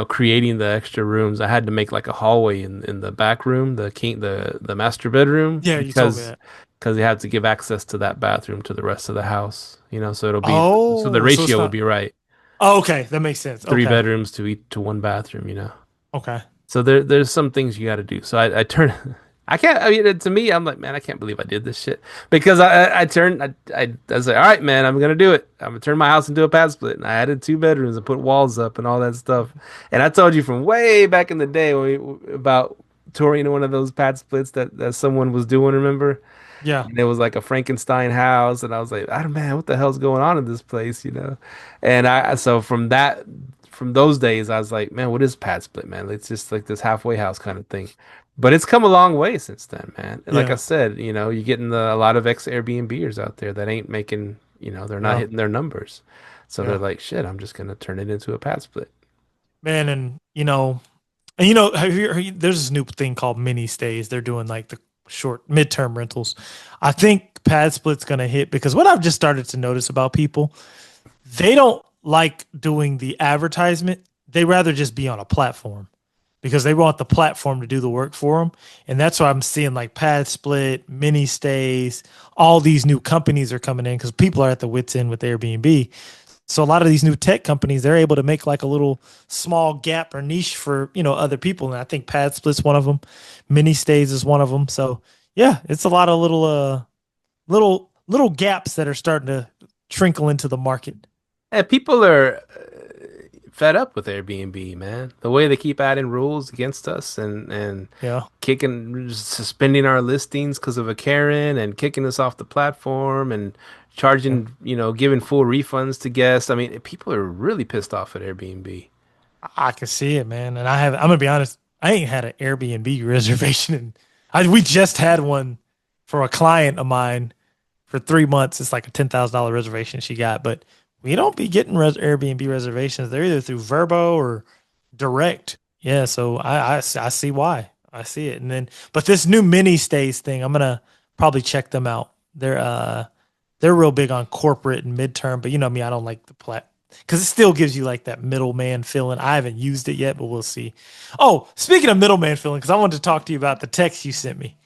creating the extra rooms, I had to make like a hallway in the back room, the master bedroom Yeah, you told me that. because you have to give access to that bathroom to the rest of the house. So so the Oh, so it's ratio would not. be right. Oh, okay, that makes sense. Three Okay, bedrooms to one bathroom. okay. So there's some things you got to do. So I turn, I can't. I mean, to me, I'm like, man, I can't believe I did this shit because I turned. I was like, all right, man, I'm gonna do it. I'm gonna turn my house into a pad split, and I added two bedrooms and put walls up and all that stuff. And I told you from way back in the day about touring one of those pad splits that someone was doing. Remember? Yeah, And it was like a Frankenstein house, and I was like, "Ah, man, what the hell's going on in this place?" And so from those days, I was like, "Man, what is pad split, man? It's just like this halfway house kind of thing." But it's come a long way since then, man. And like I yeah, said, you're getting a lot of ex Airbnbers out there that ain't making, they're not yeah, hitting their numbers, so they're yeah. like, "Shit, I'm just gonna turn it into a pad split." Man, there's this new thing called mini stays. They're doing like the short midterm rentals. I think pad split's gonna hit because what I've just started to notice about people, they don't like doing the advertisement. They rather just be on a platform because they want the platform to do the work for them. And that's why I'm seeing like pad split, mini stays, all these new companies are coming in because people are at the wits end with Airbnb. So a lot of these new tech companies, they're able to make like a little small gap or niche for, other people. And I think pad split's one of them. Mini stays is one of them. So yeah, it's a lot of little gaps that are starting to trickle into the market. And people are fed up with Airbnb, man. The way they keep adding rules against us and Yeah. suspending our listings because of a Karen and kicking us off the platform and charging, giving full refunds to guests. I mean, people are really pissed off at Airbnb. I can see it, man. And I'm gonna be honest, I ain't had an Airbnb reservation, and we just had one for a client of mine for 3 months. It's like a $10,000 reservation she got, but we don't be getting Airbnb reservations. They're either through VRBO or direct. Yeah, so I see why. I see it. And then, but this new mini stays thing, I'm gonna probably check them out. They're real big on corporate and midterm, but you know me, I don't like the because it still gives you like that middleman feeling. I haven't used it yet, but we'll see. Oh, speaking of middleman feeling, because I wanted to talk to you about the text you sent me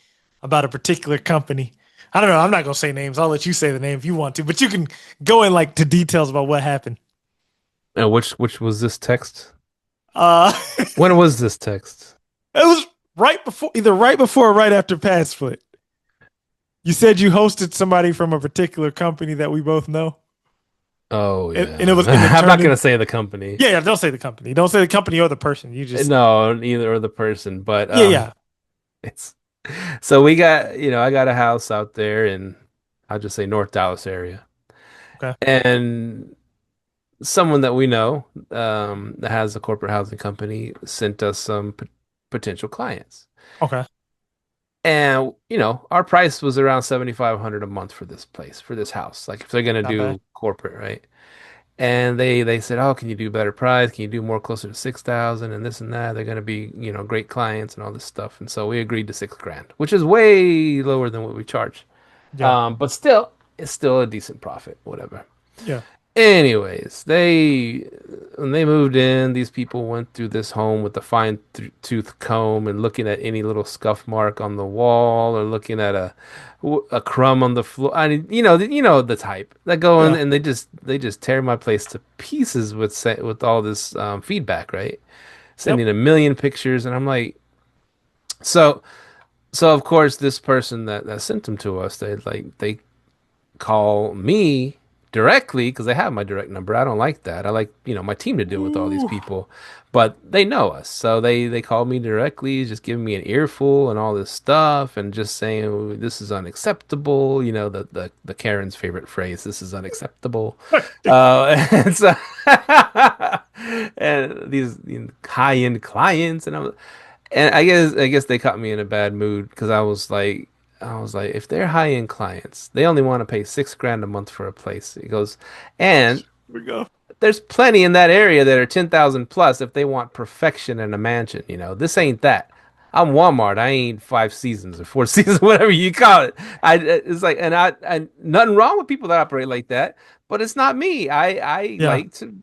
about a particular company. I don't know. I'm not gonna say names. I'll let you say the name if you want to, but you can go in like to details about what happened. And which was this text? Uh, When was this text? it was either right before or right after PadSplit. You said you hosted somebody from a particular company that we both know. Oh yeah, and it was. I'm not gonna say the company. Yeah, don't say the company. Don't say the company or the person. You just No, neither or the person. But yeah. it's so we got I got a house out there in I'll just say North Dallas area, Okay. and someone that we know that has a corporate housing company sent us some potential clients. Okay. And our price was around 7,500 a month for this place, for this house. Like if they're gonna Not do bad. corporate, right? And they said, "Oh, can you do better price? Can you do more closer to 6,000 and this and that? They're gonna be, great clients and all this stuff." And so we agreed to 6 grand, which is way lower than what we charge. Yeah. But still, it's still a decent profit, whatever. Yeah. Anyways, when they moved in, these people went through this home with a fine tooth comb and looking at any little scuff mark on the wall or looking at a crumb on the floor. I mean, the type that go in Yeah. and they just tear my place to pieces with all this feedback, right? Yep. Sending a million pictures, and I'm like, so of course this person that sent them to us, they call me directly because they have my direct number. I don't like that. I like, my team to deal with all these Ooh. people, but they know us. So they called me directly, just giving me an earful and all this stuff and just saying, "Oh, this is unacceptable." The Karen's favorite phrase, "This is unacceptable." And so, and these high-end clients and I guess they caught me in a bad mood because I was like, if they're high end clients, they only want to pay 6 grand a month for a place. He goes, and Here we go. there's plenty in that area that are 10,000 plus if they want perfection in a mansion. This ain't that. I'm Walmart. I ain't Five Seasons or Four Seasons, whatever you call it. It's like, and I nothing wrong with people that operate like that, but it's not me. I Yeah. like to,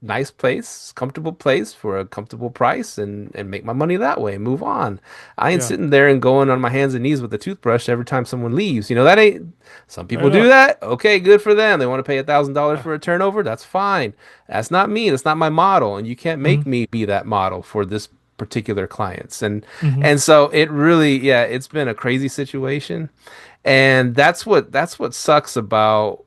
nice place, comfortable place for a comfortable price and make my money that way, move on. I ain't Yeah. sitting there and going on my hands and knees with a toothbrush every time someone leaves. That ain't, some people Right do up. that. Okay, good for them. They want to pay $1,000 Yeah. for a turnover. That's fine. That's not me. That's not my model. And you can't hmm make me be that model for this particular clients. And hmm and so it really, yeah, it's been a crazy situation. And that's what sucks about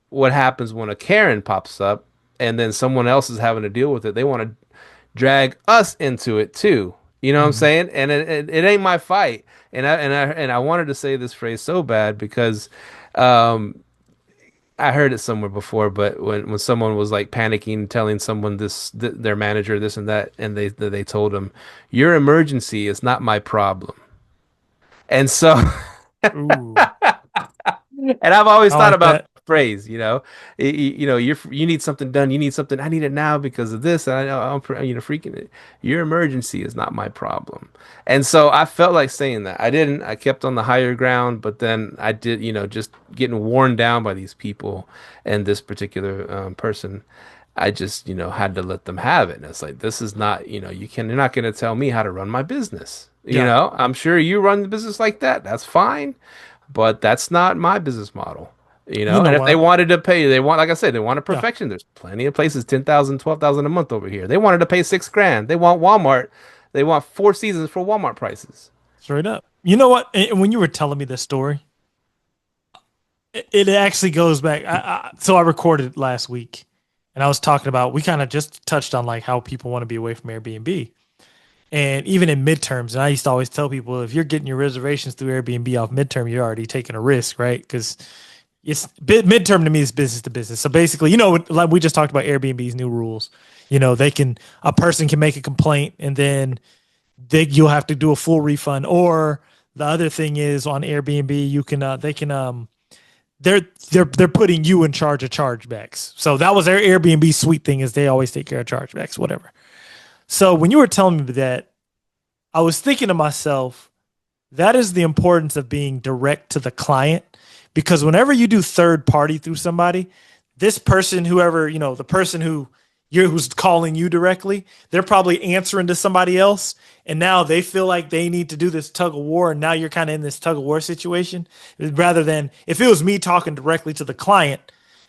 what happens when a Karen pops up and then someone else is having to deal with it. They want to drag us into it too. You know what I'm hmm saying? And it ain't my fight. And I wanted to say this phrase so bad because um, I heard it somewhere before. But when someone was like panicking, telling someone their manager this and that, and they told him, "Your emergency is not my problem." And so Ooh. and I've always I thought like about that. that phrase, you need something done, you need something, I need it now because of this, and I know freaking it. Your emergency is not my problem. And so I felt like saying that. I kept on the higher ground, but then I did, just getting worn down by these people and this particular person. I just, had to let them have it. And it's like, this is not, you're not going to tell me how to run my business. Yeah. I'm sure you run the business like that. That's fine, but that's not my business model. You know And if they what? wanted to pay, like I said, they want a Yeah. perfection. There's plenty of places, 10,000, 12,000 a month over here. They wanted to pay 6 grand. They want Walmart. They want Four Seasons for Walmart prices. Straight up. You know what? And when you were telling me this story, it actually goes back. So I recorded last week, and I was talking about, we kind of just touched on like how people want to be away from Airbnb, and even in midterms. And I used to always tell people, if you're getting your reservations through Airbnb off midterm, you're already taking a risk, right? Because it's midterm to me is business to business. So basically, like we just talked about Airbnb's new rules. A person can make a complaint and then you'll have to do a full refund. Or the other thing is on Airbnb, they're putting you in charge of chargebacks. So that was their Airbnb sweet thing, is they always take care of chargebacks, whatever. So when you were telling me that, I was thinking to myself, that is the importance of being direct to the client, because whenever you do third party through somebody, this person, whoever, the person who's calling you directly, they're probably answering to somebody else. And now they feel like they need to do this tug of war. And now you're kind of in this tug of war situation, rather than if it was me talking directly to the client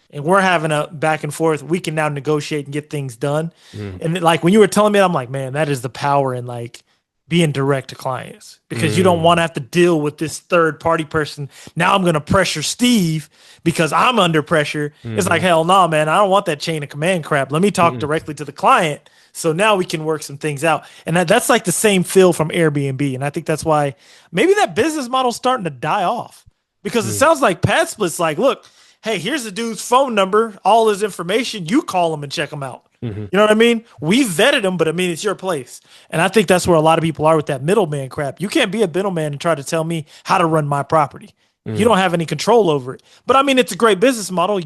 and we're having a back and forth, we can now negotiate and get things done. And like when you were telling me, I'm like, man, that is the power in like being direct to clients, because you don't want to have to deal with this third party person. Now I'm going to pressure Steve because I'm under pressure. It's like, hell no, man, I don't want that chain of command crap. Let me talk directly to the client. So now we can work some things out. And that's like the same feel from Airbnb. And I think that's why maybe that business model's starting to die off, because it sounds like PadSplit's like, look, hey, here's the dude's phone number, all his information. You call him and check him out. You know what I mean? We vetted him, but I mean, it's your place. And I think that's where a lot of people are with that middleman crap. You can't be a middleman and try to tell me how to run my property. You don't have any control over it. But I mean, it's a great business model.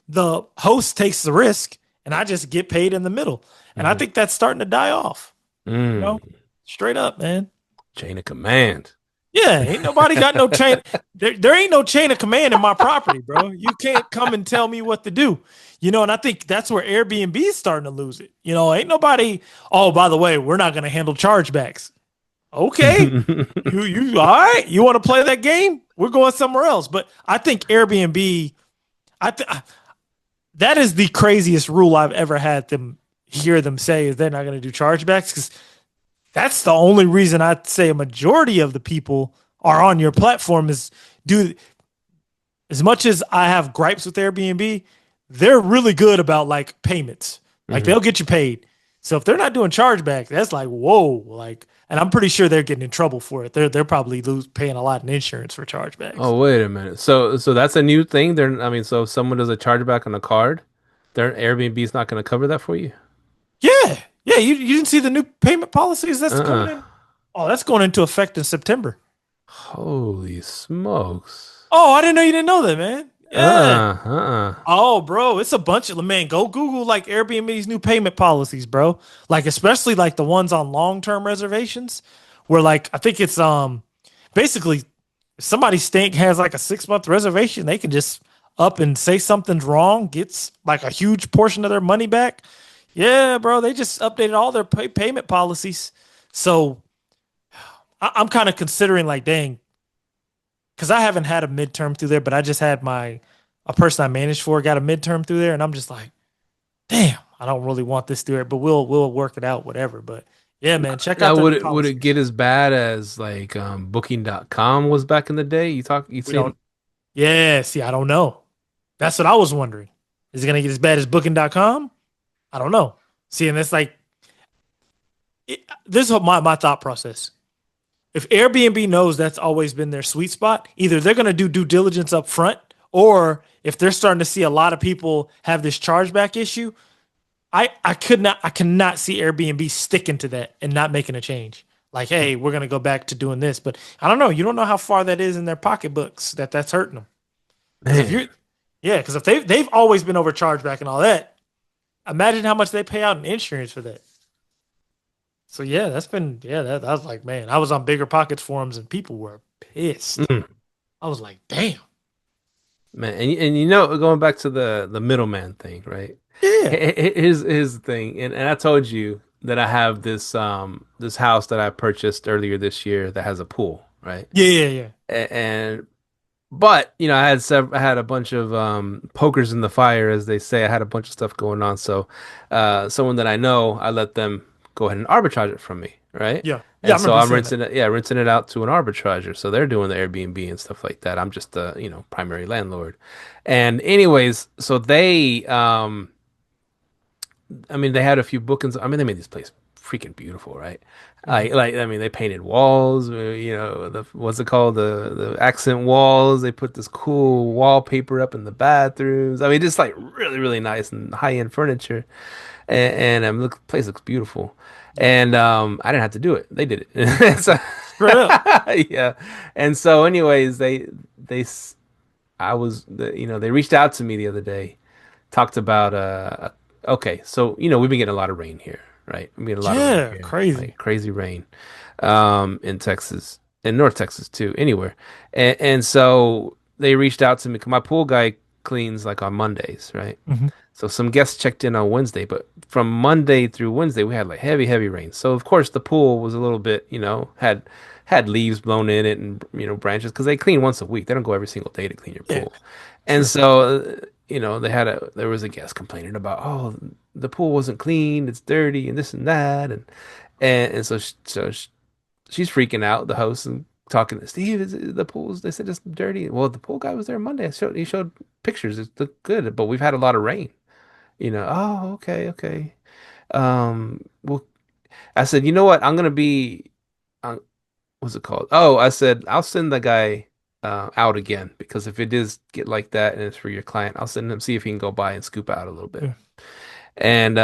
The host takes the risk and I just get paid in the middle. And I think that's starting to die off. Straight up, man. Chain of command. Yeah, ain't nobody got no chain. There ain't no chain of command in my property, bro. You can't come and tell me what to do. And I think that's where Airbnb is starting to lose it. Ain't nobody, oh, by the way, we're not going to handle chargebacks. Okay. you all right? You want to play that game? We're going somewhere else. But I think Airbnb, that is the craziest rule I've ever had them hear them say, is they're not going to do chargebacks, because that's the only reason I'd say a majority of the people are on your platform is as much as I have gripes with Airbnb, they're really good about like payments. Like they'll get you paid. So if they're not doing chargeback, that's like, whoa, like, and I'm pretty sure they're getting in trouble for it. They're probably paying a lot in insurance for chargebacks. Oh, wait a minute. So that's a new thing. So if someone does a chargeback on a card, their Airbnb is not going to cover that for you? Yeah. Yeah. You didn't see the new payment policies that's coming in? Oh, that's going into effect in September. Holy smokes. Oh, I didn't know you didn't know that, man. Yeah. Oh, bro, it's a bunch of, man, go Google like Airbnb's new payment policies, bro. Like, especially like the ones on long-term reservations, where like, I think it's basically if somebody has like a 6-month reservation, they can just up and say something's wrong, gets like a huge portion of their money back. Yeah, bro, they just updated all their payment policies. So I'm kind of considering like, dang, because I haven't had a midterm through there, but I just had a person I managed for got a midterm through there, and I'm just like, damn, I don't really want this through there, but we'll work it out, whatever. But yeah, man, check out. Would it get as bad as like Booking.com was back in the day? Yeah, see, I don't know. That's what I was wondering. Is it gonna get as bad as Booking.com? I don't know. See, and that's like, this is my thought process. If Airbnb knows that's always been their sweet spot, either they're going to do due diligence up front, or if they're starting to see a lot of people have this chargeback issue, I cannot see Airbnb sticking to that and not making a change. Like, hey, we're going to go back to doing this. But I don't know. You don't know how far that is in their pocketbooks that's hurting them. Because if they've always been over chargeback and all that, imagine how much they pay out in insurance for that. So yeah, that was like, man, I was on BiggerPockets forums and people were pissed. I was like, damn. Man, and going back to the middleman thing, right? Yeah. Here's the thing, and I told you that I have this house that I purchased earlier this year that has a pool, right? Yeah. But I had a bunch of pokers in the fire, as they say. I had a bunch of stuff going on, so someone that I know, I let them go ahead and arbitrage it from me, right? Yeah. And so I'm rinsing it out to an arbitrager. So they're doing the Airbnb and stuff like that. I'm just the primary landlord. And anyways, so they they had a few bookings. They made this place freaking beautiful, right? Mhm. I mean, they painted walls, the what's it called, the accent walls. They put this cool wallpaper up in the bathrooms. I mean, just like really, really nice and high-end furniture, and the place looks beautiful. Yep. And I didn't have to do it; they did it. So, Straight up. yeah. And so, anyways, they s- I was they reached out to me the other day, talked about okay, so we've been getting a lot of rain here, right? We get a lot of rain Yeah, here, crazy. like crazy rain, in Texas, in North Texas too, anywhere. And so they reached out to me 'cause my pool guy cleans like on Mondays, right? Hmm. So some guests checked in on Wednesday, but from Monday through Wednesday we had like heavy, heavy rain. So of course the pool was a little bit, had leaves blown in it and branches because they clean once a week. They don't go every single day to clean your Yeah, pool. And sure. so there was a guest complaining about, oh, the pool wasn't clean, it's dirty and this and that, and she's freaking out, the host, and talking to Steve. The pool's, they said it's dirty. Well, the pool guy was there Monday. He showed pictures. It looked good, but we've had a lot of rain. Oh, okay, okay. Well, I said, you know what? I'm gonna be, what's it called? Oh, I said I'll send the guy out again because if it does get like that and it's for your client, I'll send him see if he can go by and scoop out a little bit. Yeah. And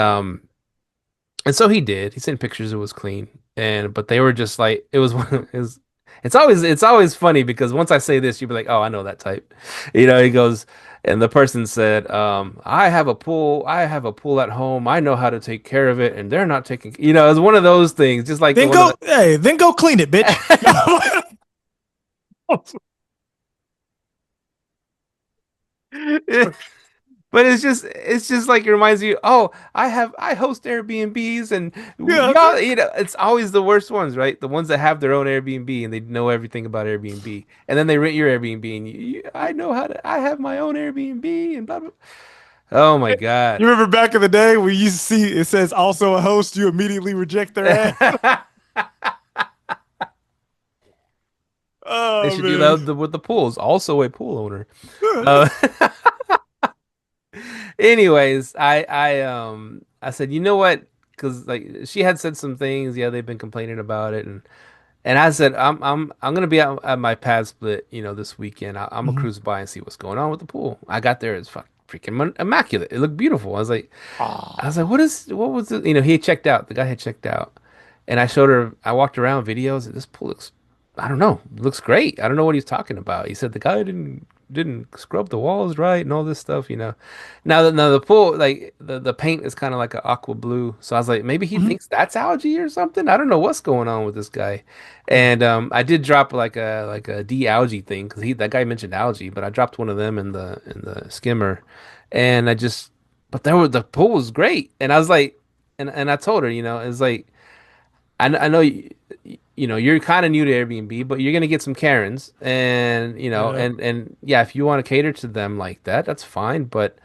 and so he did. He sent pictures. It was clean, and but they were just like it was. It was. It's always funny because once I say this, you'd be like, "Oh, I know that type." He goes, and the person said, "I have a pool. I have a pool at home. I know how to take care of it, and they're not taking." It's one of those things, just like Then one of go, hey, then go clean it, bitch. the. But it's just like it reminds you, oh, I host Airbnbs and Yeah, y'all, it's always the worst ones, right? The ones that have their own Airbnb and they know everything about Airbnb. And then they rent your Airbnb and I know I have my own Airbnb and blah blah. Oh my God. you remember back in the day when you see it says also a host, you immediately reject their ass. They Oh should do man. that with the pools. Also a pool owner. Uh, anyways, I said, you know what? Because like she had said some things, yeah, they've been complaining about it, and I said, I'm gonna be out at my pad split, this weekend. I'm gonna Mhm. cruise by and see what's going on with the pool. I got there, it's freaking immaculate. It looked beautiful. I was like, what was it? He had checked out. The guy had checked out, and I showed her. I walked around videos. And this pool looks, I don't know, looks great. I don't know what he's talking about. He said the guy didn't scrub the walls right and all this stuff. Now the pool, like the paint is kind of like an aqua blue. So I was like, maybe he Mhm. thinks that's algae or something. I don't know what's going on with this guy. Yeah. And I did drop like a de-algae thing because that guy mentioned algae, but I dropped one of them in the skimmer, and but the pool was great, and I was like, and I told her, it's like I know you're kind of new to Airbnb, but you're gonna get some Karens, and Yeah. and yeah, if you want to cater to them like that, that's fine, but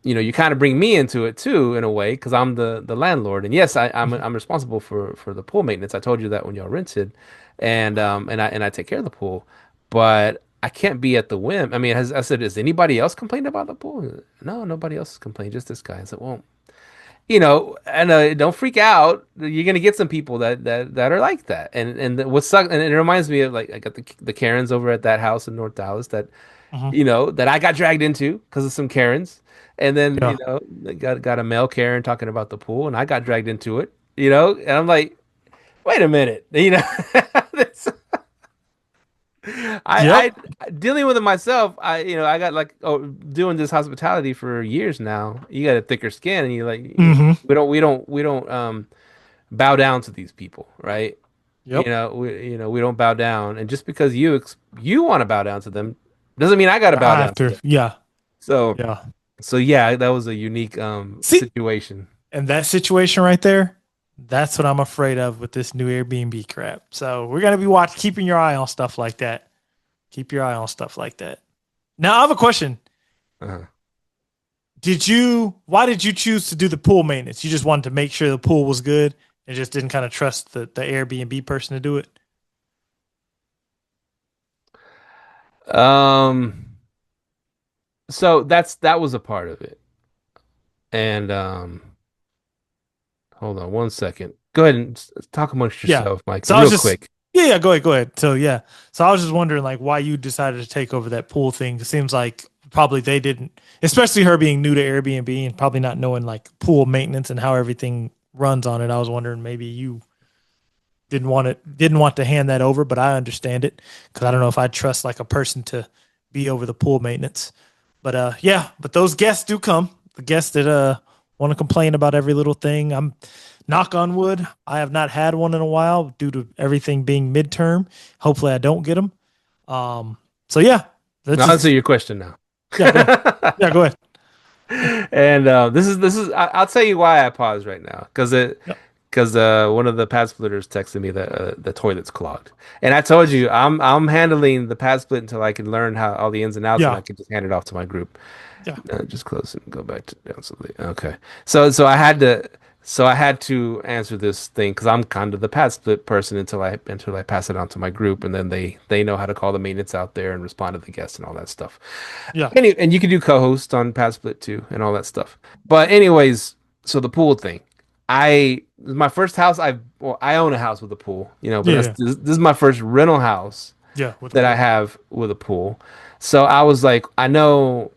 you kind of bring me into it too in a way because I'm the landlord, and yes, Mhm. I'm responsible for the pool maintenance. I told you that when y'all rented, and I take care of the pool, but I can't be at the whim. I mean, I said, has anybody else complained about the pool? No, nobody else has complained, just this guy. I said, well, and don't freak out. You're gonna get some people that are like that, and what sucks, and it reminds me of like I got the Karens over at that house in North Dallas that Mhm. that I got dragged into because of some Karens. And then, Yeah. they got a male Karen talking about the pool, and I got dragged into it, and I'm like, wait a minute, This- Yep. dealing with it myself. I got like, doing this hospitality for years now. You got a thicker skin, and you like, Hmm. we don't bow down to these people, right? Yep. We don't bow down, and just because you want to bow down to them doesn't mean I got to bow down to After. them. Yeah. So. Yeah. So yeah, that was a unique See, situation. and that situation right there, that's what I'm afraid of with this new Airbnb crap. So we're gonna be keeping your eye on stuff like that. Keep your eye on stuff like that. Now I have a question. Uh-huh. Why did you choose to do the pool maintenance? You just wanted to make sure the pool was good and just didn't kind of trust the Airbnb person to do it? Um, so that was a part of it. And hold on one second. Go ahead and talk amongst Yeah. yourself, Mike, So I was real just quick. yeah, go ahead, go ahead. So yeah. So I was just wondering like why you decided to take over that pool thing. It seems like probably they didn't, especially her being new to Airbnb and probably not knowing like pool maintenance and how everything runs on it. I was wondering maybe you didn't want to hand that over, but I understand it because I don't know if I trust like a person to be over the pool maintenance. But yeah, but those guests do come. The guests that want to complain about every little thing. I'm knock on wood. I have not had one in a while due to everything being midterm. Hopefully, I don't get them. So yeah, that's I'll answer just your question now. yeah. Go ahead. Yeah, go ahead. And this is I'll tell you why I paused right now Yep. because one of the pad splitters texted me that the toilet's clogged, and I told you I'm handling the pad split until I can learn how all the ins and outs, and Yeah. I can just hand it off to my group. Yeah. Just close it and go back to down. Okay. So I had to answer this thing because I'm kind of the pad split person until I pass it on to my group, and then they know how to call the maintenance out there and respond to the guests and all that stuff. Yeah. And you can do co-host on PadSplit too and all that stuff. But anyways, so the pool thing. My first house I own a house with a pool, but Yeah. this is my first rental house Yeah. With the that I pool. have with a pool. So I was like, I know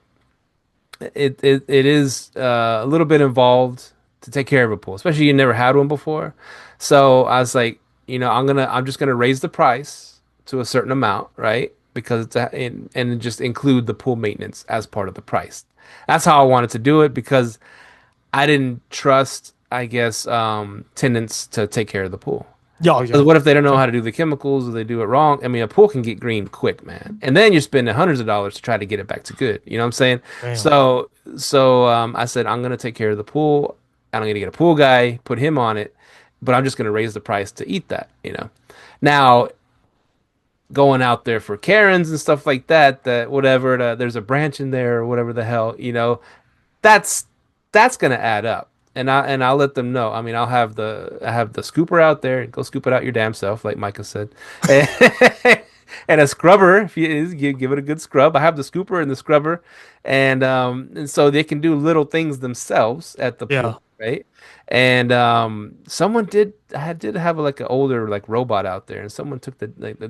it is a little bit involved to take care of a pool, especially you never had one before. So I was like, I'm just gonna raise the price to a certain amount, right? Because and just include the pool maintenance as part of the price. That's how I wanted to do it because I didn't trust, I guess, tenants to take care of the pool. Yeah. Because Yeah. what if they don't know Okay. how to do the chemicals or they do it wrong? I mean, a pool can get green quick, man. And then you're spending hundreds of dollars to try to get it back to good. You know what I'm saying? Damn. So I said, I'm going to take care of the pool. I'm going to get a pool guy, put him on it, but I'm just going to raise the price to eat that. Now, going out there for Karens and stuff like that whatever, there's a branch in there or whatever the hell, that's that's gonna add up. And I'll let them know. I mean, I have the scooper out there. Go scoop it out your damn self, like Micah said. And a scrubber, if you is, give it a good scrub. I have the scooper and the scrubber, and so they can do little things themselves at the pool, Yeah. right? And someone did have like an older like robot out there, and someone took the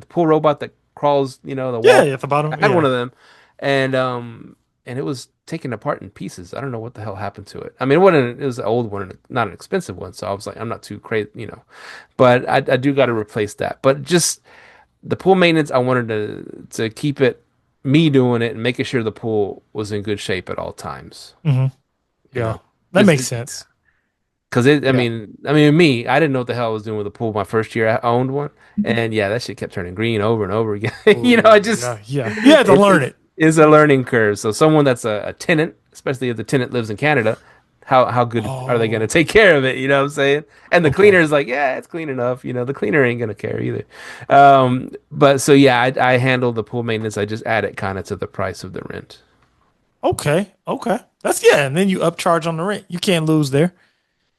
pool robot that crawls, the Yeah. wall. At the bottom. I had one Yeah. of them, and it was taken apart in pieces. I don't know what the hell happened to it. I mean, it was an old one, and not an expensive one. So I was like, I'm not too crazy. But I do got to replace that. But just the pool maintenance, I wanted to keep it me doing it and making sure the pool was in good shape at all times. Hmm. You Yeah. know, That just makes sense. because it. I Yeah. mean, I mean, me, I didn't know what the hell I was doing with the pool my first year I owned one, and yeah, that shit kept turning green over and over again. I Oh, just yeah. Yeah. You had to learn it's it. is a learning curve. So someone that's a tenant, especially if the tenant lives in Canada, how good are they going to Oh, take care of it? You know what I'm saying? And the cleaner okay. is like, yeah, it's clean enough. The cleaner ain't going to care either. But so yeah, I handle the pool maintenance. I just add it kind of to the price of the rent. Okay. Okay. That's yeah. And then you upcharge on the rent. You can't lose there.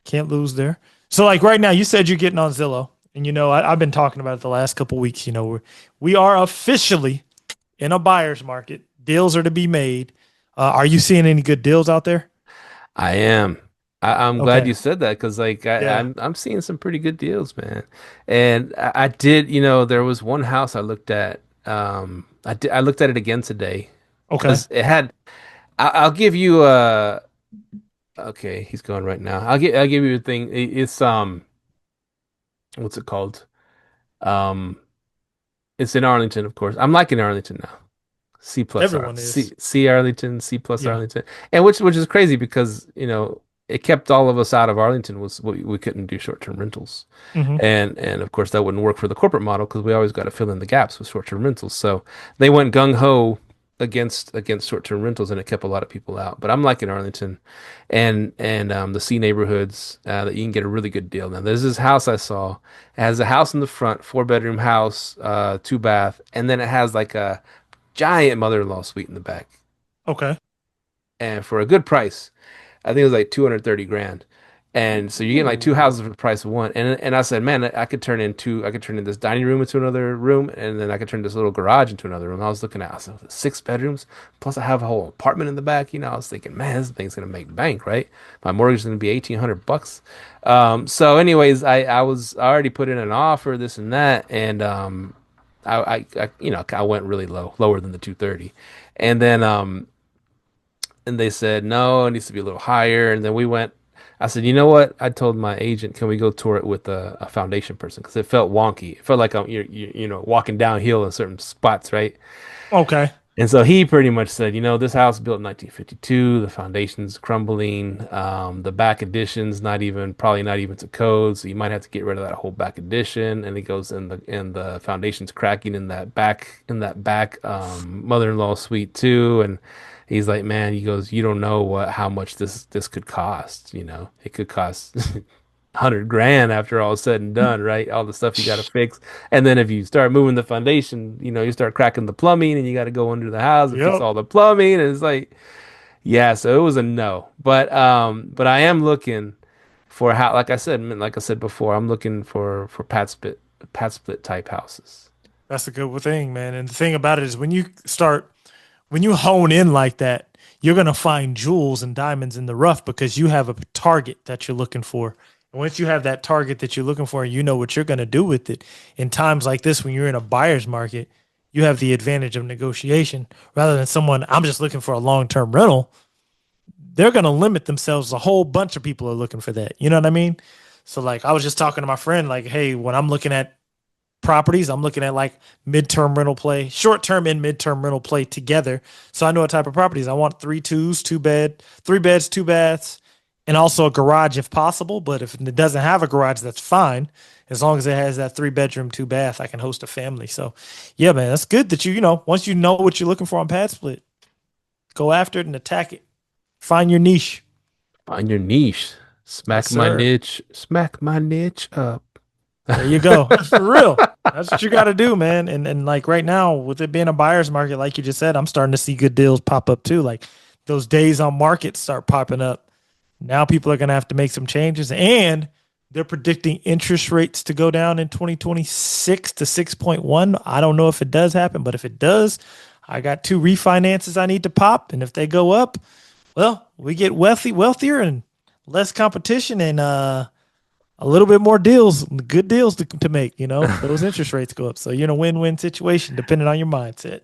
Can't lose there. So like right now, you said you're getting on Zillow, and I've been talking about it the last couple weeks. We are officially in a buyer's market. Deals are to be made. Are you seeing any good deals out there? I am. I'm glad Okay. you said that because like Yeah. I'm seeing some pretty good deals, man. And I did, there was one house I looked at. I looked at it again today Okay. because it had. I'll give you a. Okay, he's going right now. I'll give you a thing. It's what's it called? Um, it's in Arlington, of course. I'm liking Arlington now. C plus R Everyone is. C Arlington, C plus Yeah. Arlington, and which is crazy because it kept all of us out of Arlington was we couldn't do short term rentals, Hmm. and of course that wouldn't work for the corporate model because we always got to fill in the gaps with short term rentals. So they went gung ho against short term rentals, and it kept a lot of people out. But I'm liking Arlington, and the C neighborhoods that you can get a really good deal. Now there's this house I saw. It has a house in the front, 4 bedroom house, 2 bath, and then it has like a giant mother-in-law suite in the back, Okay. and for a good price. I think it was like 230 grand. And so you're getting like two houses for the price of one. And I said, man, I could turn in this dining room into another room, and then I could turn this little garage into another room. I said, 6 bedrooms, plus I have a whole apartment in the back. I was thinking, man, this thing's gonna make bank, right? My mortgage is gonna be $1,800. So anyways, I already put in an offer, this and that, and I went really lower than the 230, and then and they said no, it needs to be a little higher, and then we went. I said, you know what? I told my agent, can we go tour it with a foundation person? Because it felt wonky. It felt like you're walking downhill in certain spots, right? Okay. And so he pretty much said, this house built in 1952, the foundation's crumbling, the back addition's probably not even to code, so you might have to get rid of that whole back addition. And he goes, and the foundation's cracking in that back mother-in-law suite too. And he's like, man, he goes, you don't know how much this could cost. It could cost 100 grand after all is said and done, right? All the stuff you got to fix, and then if you start moving the foundation, you start cracking the plumbing, and you got to go under the house and fix Yep. all the plumbing, and it's like, yeah. So it was a no, but I am looking for how, like I said before, I'm looking for pad split type houses. That's a good thing, man. And the thing about it is when you hone in like that, you're going to find jewels and diamonds in the rough because you have a target that you're looking for. And once you have that target that you're looking for and you know what you're going to do with it, in times like this, when you're in a buyer's market, you have the advantage of negotiation rather than someone, I'm just looking for a long-term rental. They're going to limit themselves. A whole bunch of people are looking for that. You know what I mean? So like, I was just talking to my friend, like, hey, when I'm looking at properties, I'm looking at like midterm rental play, short term and midterm rental play together. So I know what type of properties I want: 3 2s, 3 beds, 2 baths, and also a garage if possible. But if it doesn't have a garage, that's fine. As long as it has that 3 bedroom, 2 bath, I can host a family. So yeah, man, that's good that once you know what you're looking for on PadSplit, go after it and attack it. Find your niche. Find your niche, Yes, smack my sir. niche up. There you go. That's for real. That's what you got to do, man. And like right now, with it being a buyer's market, like you just said, I'm starting to see good deals pop up too. Like those days on market start popping up. Now people are going to have to make some changes, and they're predicting interest rates to go down in 2026 to 6.1. I don't know if it does happen, but if it does, I got 2 refinances I need to pop, and if they go up, well, we get wealthier and less competition, and a little bit more deals, good deals to make, those interest rates go up. So you're in a win-win situation depending on your mindset.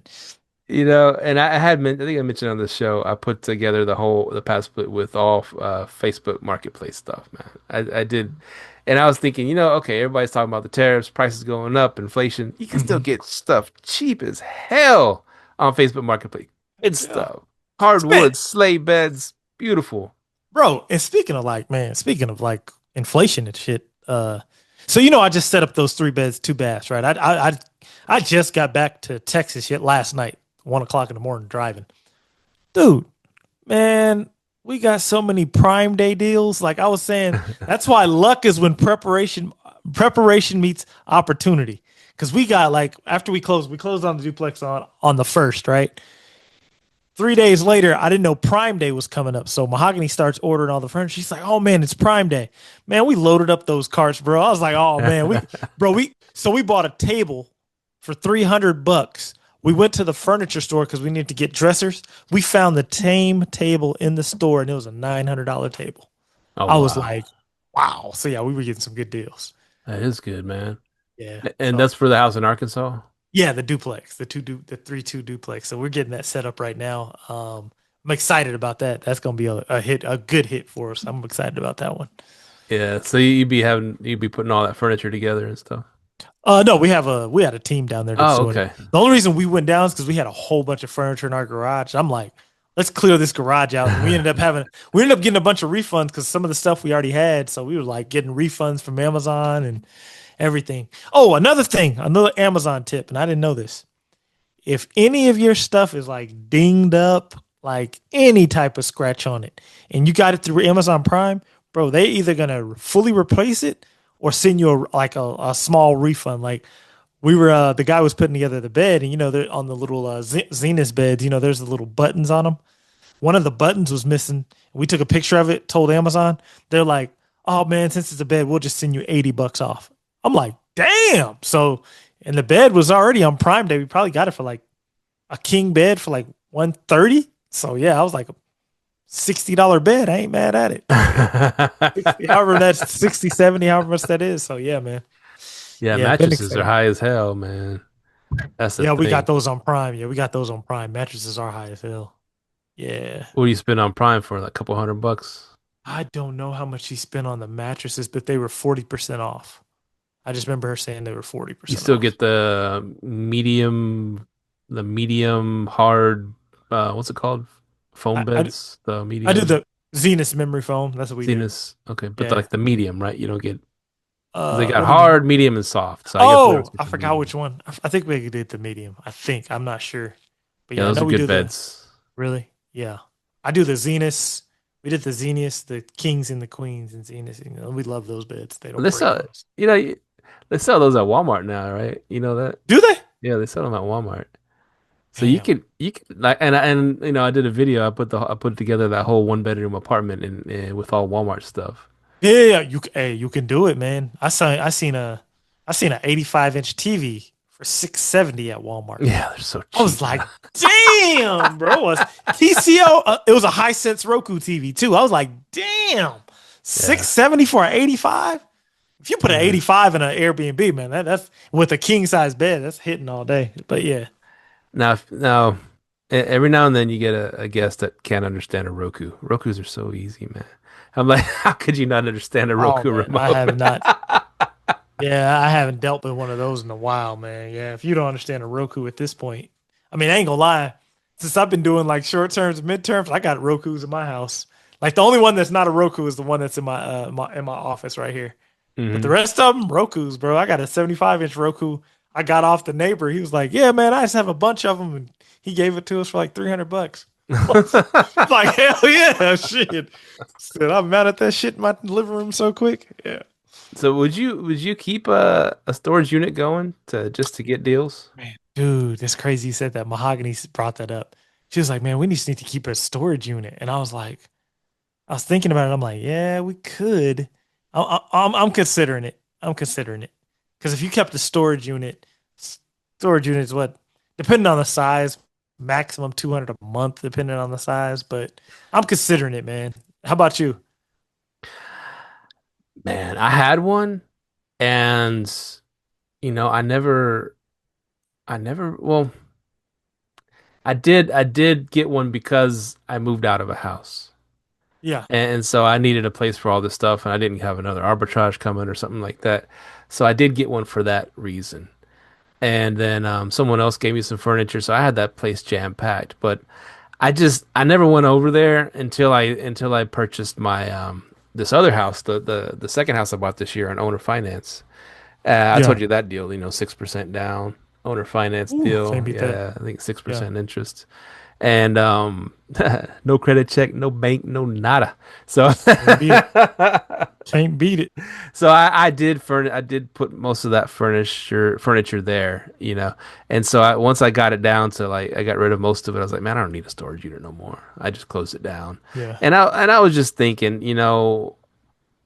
And I think I mentioned on this show, I put together the pad split with all Facebook Marketplace stuff, man. I did, and I was thinking, okay, everybody's talking about the tariffs, prices going up, inflation. You can still get stuff cheap as hell on Facebook Marketplace. Good Yeah. stuff, Man, hardwood, sleigh beds, beautiful. bro, and speaking of like inflation and shit, so I just set up those 3 beds, 2 baths, right? I just got back to Texas yet last night, 1 o'clock in the morning driving. Dude, man, we got so many Prime Day deals. Like I was saying, that's why luck is when preparation meets opportunity. Because we got like after we closed on the duplex on the first, right? 3 days later, I didn't know Prime Day was coming up. So Mahogany starts ordering all the furniture. She's like, "Oh man, it's Prime Day." Man, we loaded up those carts, bro. I was like, "Oh man, we bought a table for $300. We went to the furniture store because we needed to get dressers. We found the same table in the store, and it was a $900 table. Oh I was wow, like, wow. So yeah, we were getting some good deals. that is good, man. Yeah. And So that's for the house in Arkansas. yeah, the duplex, the 3-2 duplex. So we're getting that set up right now. I'm excited about that. That's gonna be a good hit for us. I'm excited about that one. Yeah, so you'd be putting all that furniture together and stuff. No, we had a team down there that's Oh, doing it. okay. The only reason we went down is because we had a whole bunch of furniture in our garage. I'm like, let's clear this garage out. And we ended up getting a bunch of refunds because some of the stuff we already had. So we were like getting refunds from Amazon and everything. Oh, another Amazon tip, and I didn't know this. If any of your stuff is like dinged up, like any type of scratch on it, and you got it through Amazon Prime, bro, they either gonna fully replace it or send you a small refund. Like we were, the guy was putting together the bed, and they're on the little Zenith beds. There's the little buttons on them. One of the buttons was missing. We took a picture of it, told Amazon. They're like, oh man, since it's a bed, we'll just send you $80 off. I'm like, damn. So, and the bed was already on Prime Day. We probably got it for like a king bed for like 130. So yeah, I was like, $60 bed. I ain't mad at it. 60, however that's 60, 70, however much that is. So yeah, man. Yeah, Yeah, been mattresses are excited. high as hell, man. That's the Yeah, we got thing. those on Prime. Yeah, we got those on Prime. Mattresses are high as hell. Yeah. What do you spend on Prime for? Like a couple $100? I don't know how much she spent on the mattresses, but they were 40% off. I just remember her saying they were You 40% still off. get the medium hard, what's it called? Foam I, I, beds, the I did medium the Zenus memory foam. That's what we do. Zenus. Okay, but Yeah. like the medium, right? You don't get, because they got What do you mean? hard, medium, and soft. So I guess we always Oh, get I the forgot medium. which one. I think we did the medium. I think. I'm not sure. But Yeah, yeah, I those know are we good do the beds. really. Yeah. I do the Zenus. We did the Zenus, the kings and the queens and Zenus. We love those beds. They don't They break sell, on us. you know, they sell those at Walmart now, right? You know that? Do they? Yeah, they sell them at Walmart. So Damn. you could like and I did a video. I put together that whole one bedroom apartment and with all Walmart stuff. Yeah, hey, you can do it, man. I seen a 85-inch TV for 670 at Walmart. Yeah, they're so I was cheap like, now. damn, bro. It was TCO. It was a Hisense Roku TV too. I was like, damn, Yeah, 670 for an 85. If you put an yeah. 85 in an Airbnb, man, that's with a king size bed. That's hitting all day. But yeah, Now, every now and then you get a guest that can't understand a Roku. Rokus are so easy, man. I'm like, how could you not understand a oh Roku man, I remote? have not. Yeah, I haven't dealt with one of those in a while, man. Yeah, if you don't understand a Roku at this point, I mean, I ain't gonna lie. Since I've been doing like short terms, midterms, I got Rokus in my house. Like the only one that's not a Roku is the one that's in my office right here. But the Hmm. rest of them, Rokus, bro. I got a 75-inch Roku. I got off the neighbor. He was like, "Yeah, man, I just have a bunch of them," and he gave it to us for like $300. Like hell yeah, shit. Said I'm mad at that shit in my living room so quick. Yeah. So would you keep a storage unit going to just to get deals? Man, dude, it's crazy you said that. Mahogany brought that up. She was like, man, we just need to keep a storage unit. And I was like, I was thinking about it. I'm like, yeah, we could. I'm considering it. I'm considering it. Because if you kept a storage unit is what, depending on the size, maximum 200 a month, depending on the size. But I'm considering it, man. How about you? Man, I had one and well, I did get one because I moved out of a house. Yeah. And so I needed a place for all this stuff and I didn't have another arbitrage coming or something like that. So I did get one for that reason. And then someone else gave me some furniture, so I had that place jam packed. But I never went over there until I purchased my this other house, the second house I bought this year on owner finance. I Yeah. told you that deal, 6% down, owner finance Ooh, deal. can't beat that. Yeah, I think six Yeah. percent interest, and no credit check, no bank, no nada. So Can't beat it. Can't beat it. so I did put most of that furniture there, and so once I got it down to like I got rid of most of it, I was like, man, I don't need a storage unit no more. I just closed it down, Yeah. and I was just thinking,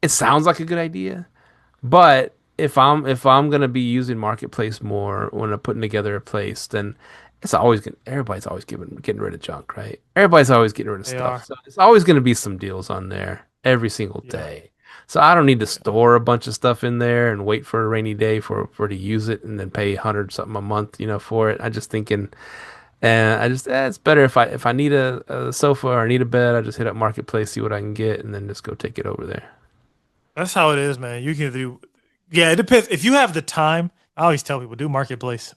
it sounds like a good idea. But if I'm gonna be using Marketplace more when I'm putting together a place, then everybody's always getting rid of junk, right? Everybody's always getting rid of They stuff. are. So it's always gonna be some deals on there every single Yeah. day. So I don't need to Yeah. store a bunch of stuff in there and wait for a rainy day for to use it and then pay 100 something a month, for it. I just thinking and I just it's better if I need a sofa or I need a bed, I just hit up Marketplace, see what I can get, and then just go take it over there. That's how it is, man. You can do, yeah, it depends. If you have the time, I always tell people do marketplace,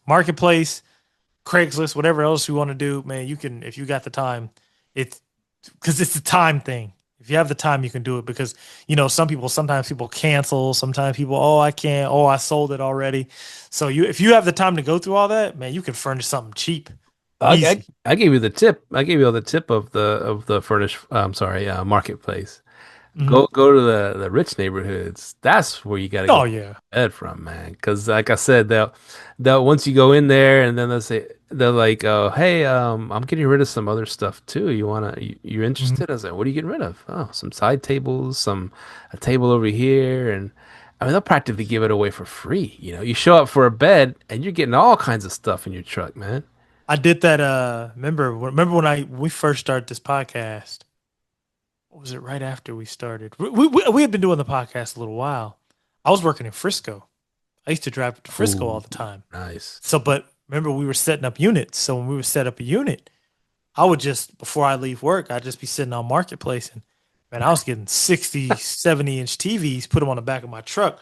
Craigslist, whatever else you want to do, man. You can, if you got the time, it's because it's a time thing. If you have the time, you can do it because, sometimes people cancel, sometimes people, oh, I can't, oh, I sold it already. So if you have the time to go through all that, man, you can furnish something cheap, easy. I gave you the tip. I gave you all the tip of the furnished. I'm sorry, marketplace. Mhm. Go to the rich neighborhoods. That's where you got to Oh get yeah. bed from, man. Because like I said, they'll once you go in there, and then they'll say, they're like, oh, hey, I'm getting rid of some other stuff too. You're Mhm. interested? I was like, what are you getting rid of? Oh, some side tables, a table over here, and I mean, they'll practically give it away for free. You show up for a bed and you're getting all kinds of stuff in your truck, man. I did that. Remember when we first started this podcast? What was it? Right after we started, we had been doing the podcast a little while. I was working in Frisco. I used to drive to Frisco all Ooh, the time. nice. So, but remember we were setting up units. So when we would set up a unit, I would just before I leave work, I'd just be sitting on Marketplace and man, I was getting 60, 70-inch TVs, put them on the back of my truck.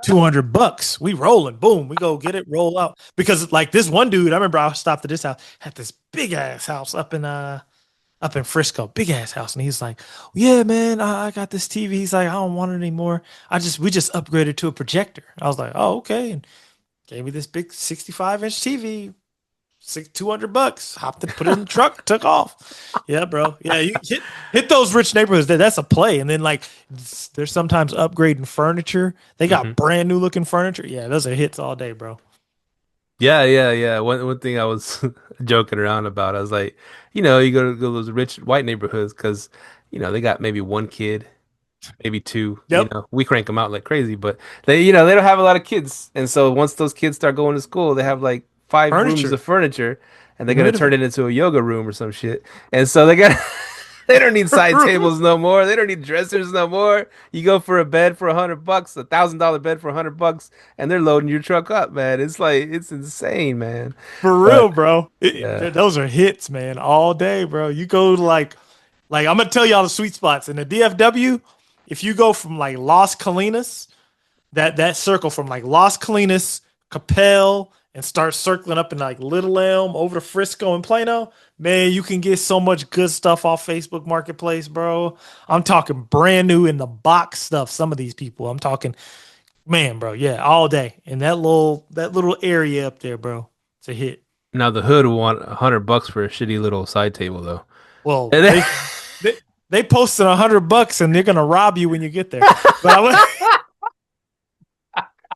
$200. We rolling. Boom. We go get it, roll out. Because like this one dude, I remember I stopped at this house, had this big ass house up in Frisco, big ass house. And he's like, yeah, man, I got this TV. He's like, I don't want it anymore. We just upgraded to a projector. I was like, oh, okay. And gave me this big 65-inch TV, $200. Hopped it, put it in the truck, took off. Yeah, bro. Yeah, you hit those rich neighborhoods. That's a play. And then like there's sometimes upgrading furniture. They Hmm. got brand new looking furniture. Yeah, those are hits all day, bro. Yeah, yeah, yeah. One thing I was joking around about, I was like, you go to those rich white neighborhoods because, they got maybe one kid, maybe two. Yep. We crank them out like crazy, but they don't have a lot of kids, and so once those kids start going to school, they have like 5 rooms of Furniture. furniture, and they're Getting gonna rid of turn it. it into a yoga room or some shit, and so they got. They don't need side tables no more. They don't need dressers no more. You go for a bed for $100, $1,000 bed for $100, and they're loading your truck up, man. It's like it's insane, man. For But real, bro. yeah. Those are hits, man, all day, bro. You go to like I'm gonna tell y'all the sweet spots in the DFW. If you go from like Las Colinas, that circle from like Las Colinas, Capel, and start circling up in like Little Elm over to Frisco and Plano, man, you can get so much good stuff off Facebook Marketplace, bro. I'm talking brand new in the box stuff. Some of these people, I'm talking, man, bro, yeah, all day in that little area up there, bro. It's a hit. Now the hood will want $100 for a shitty little side table though. Well, And then- they posted $100 and they're gonna rob you when you get there. But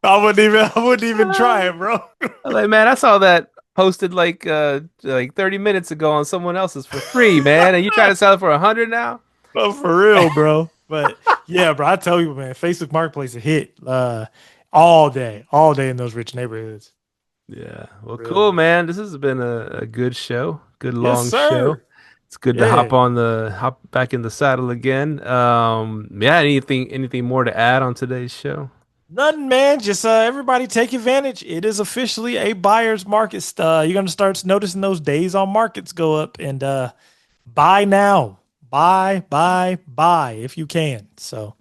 I wouldn't even try it, bro. I'm like, man, I saw that posted like 30 minutes ago on someone else's for free, man. And you trying to sell it for 100 now? Oh, for real, bro. But yeah, bro, I tell you, man, Facebook Marketplace a hit all day in those rich neighborhoods. Yeah. Well, Real, cool, man. man. This has been a good show. Good Yes, long show. sir. It's good to Yeah. hop back in the saddle again. Yeah, anything more to add on today's show? Nothing, man. Just everybody take advantage. It is officially a buyer's market. You're gonna start noticing those days on markets go up and buy now. Buy if you can. So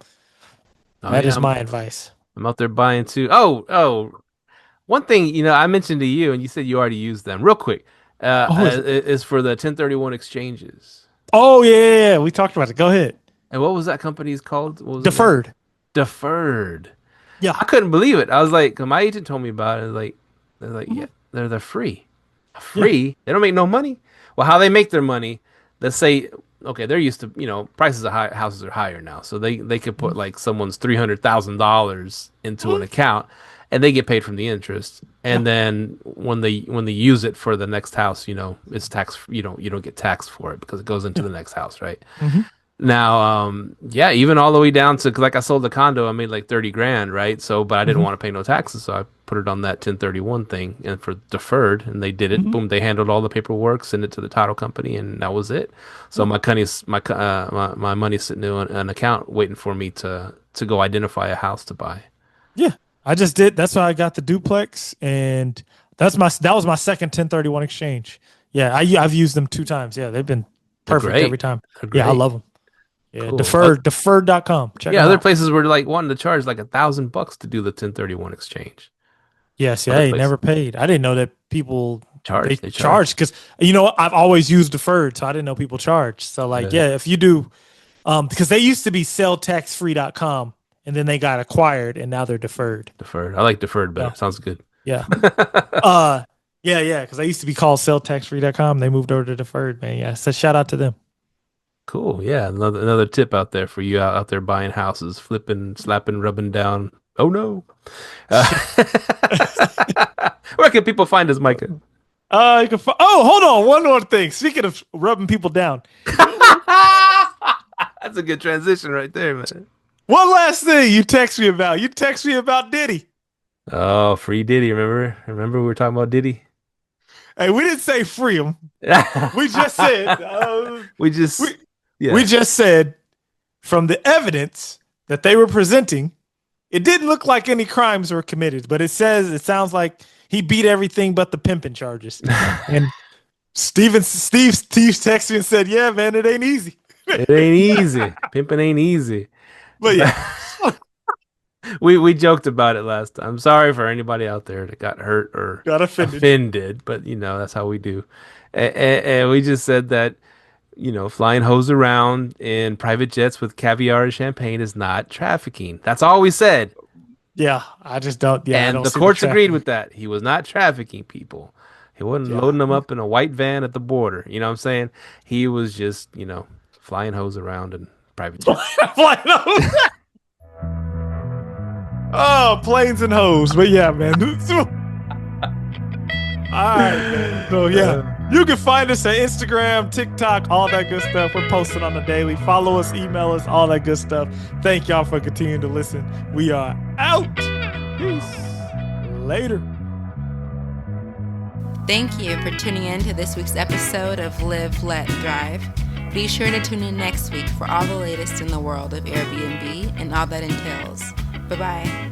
Oh that yeah, is my advice. I'm out there buying too. Oh, one thing, I mentioned to you, and you said you already used them. Real quick, Oh, is it? is for the 1031 exchanges. Oh yeah. We talked about it. Go ahead. And what was that company's called? What was the name? Deferred. Deferred. Yeah. I couldn't believe it. I was like, 'cause my agent told me about it. They're like, yeah, they're free. Yeah. Free? They don't make no money. Well, how they make their money? Let's say, okay, they're used to, prices of houses are higher now, so they could put like someone's $300,000 into an account, and they get paid from the interest. Yeah. And then when they use it for the next house, it's tax. You don't get taxed for it because it goes into Yeah. the next house, right? Mhm. Now, yeah, even all the way down to like I sold the condo, I made like 30 grand, right? So, but I didn't Mhm. want to pay no taxes, so I put it on that 1031 thing and for deferred, and they did it. Mhm. Boom, they handled all the paperwork, sent it to the title company, and that was it. So Yeah. my money's sitting in an account waiting for me to go identify a house to buy. Yeah. I just did. That's why I got the duplex, and that was my second 1031 exchange. Yeah, I've used them 2 times. Yeah, they've been They're perfect great. every time. They're Yeah, I great. love them. Yeah, Cool. deferred.com. Check Yeah, them other out. places were like wanting to charge like $1,000 to do the 1031 exchange. Yes, yeah, Other I places never paid. I didn't know that people they they charge. charge because I've always used deferred, so I didn't know people charge. So like, Yeah, yeah, if you do, because they used to be selltaxfree.com and then they got acquired and now they're deferred. deferred. I like deferred better. So Sounds good. yeah, yeah, because they used to be called selltaxfree.com. They moved over to deferred, man. Yeah, so shout out to them. Cool. Yeah, another tip out there for you out there buying houses, flipping, slapping, rubbing down. Oh no. Uh, where can people find us, Micah? You can hold on. One more thing. Speaking of rubbing people down, That's a good transition right there, man. one last thing you text me about. You text me about Diddy. Oh, free Diddy. Remember we were talking about Diddy? Hey, we didn't say free him. We just said. We just said from the evidence that they were presenting, it didn't look like any crimes were committed, but it sounds like he beat everything but the pimping charges. And Steve texted me and said, "Yeah, man, it ain't easy. It ain't easy. Pimping ain't easy." But yeah, we joked about it last time. I'm sorry for anybody out there that got hurt or got offended, but that's how we do. And we just said that, flying hoes around in private jets with caviar and champagne is not trafficking. That's all we said. Yeah, I just don't. Yeah, and the courts agreed with that. He was not trafficking people. He wasn't loading them up in a white van at the border. You know what I'm saying? He was just, flying hoes around in private jets. Flying hoes. Oh, planes and hoes. But yeah, man. All right, man. So yeah, you can find us at Instagram, TikTok, all that good stuff. We're posting on the daily. Follow us, email us, all that good stuff. Thank y'all for continuing to listen. We are out. Peace. Later. Thank you for tuning in to this week's episode of Live, Let, Thrive. Be sure to tune in next week for all the latest in the world of Airbnb and all that entails. Bye-bye.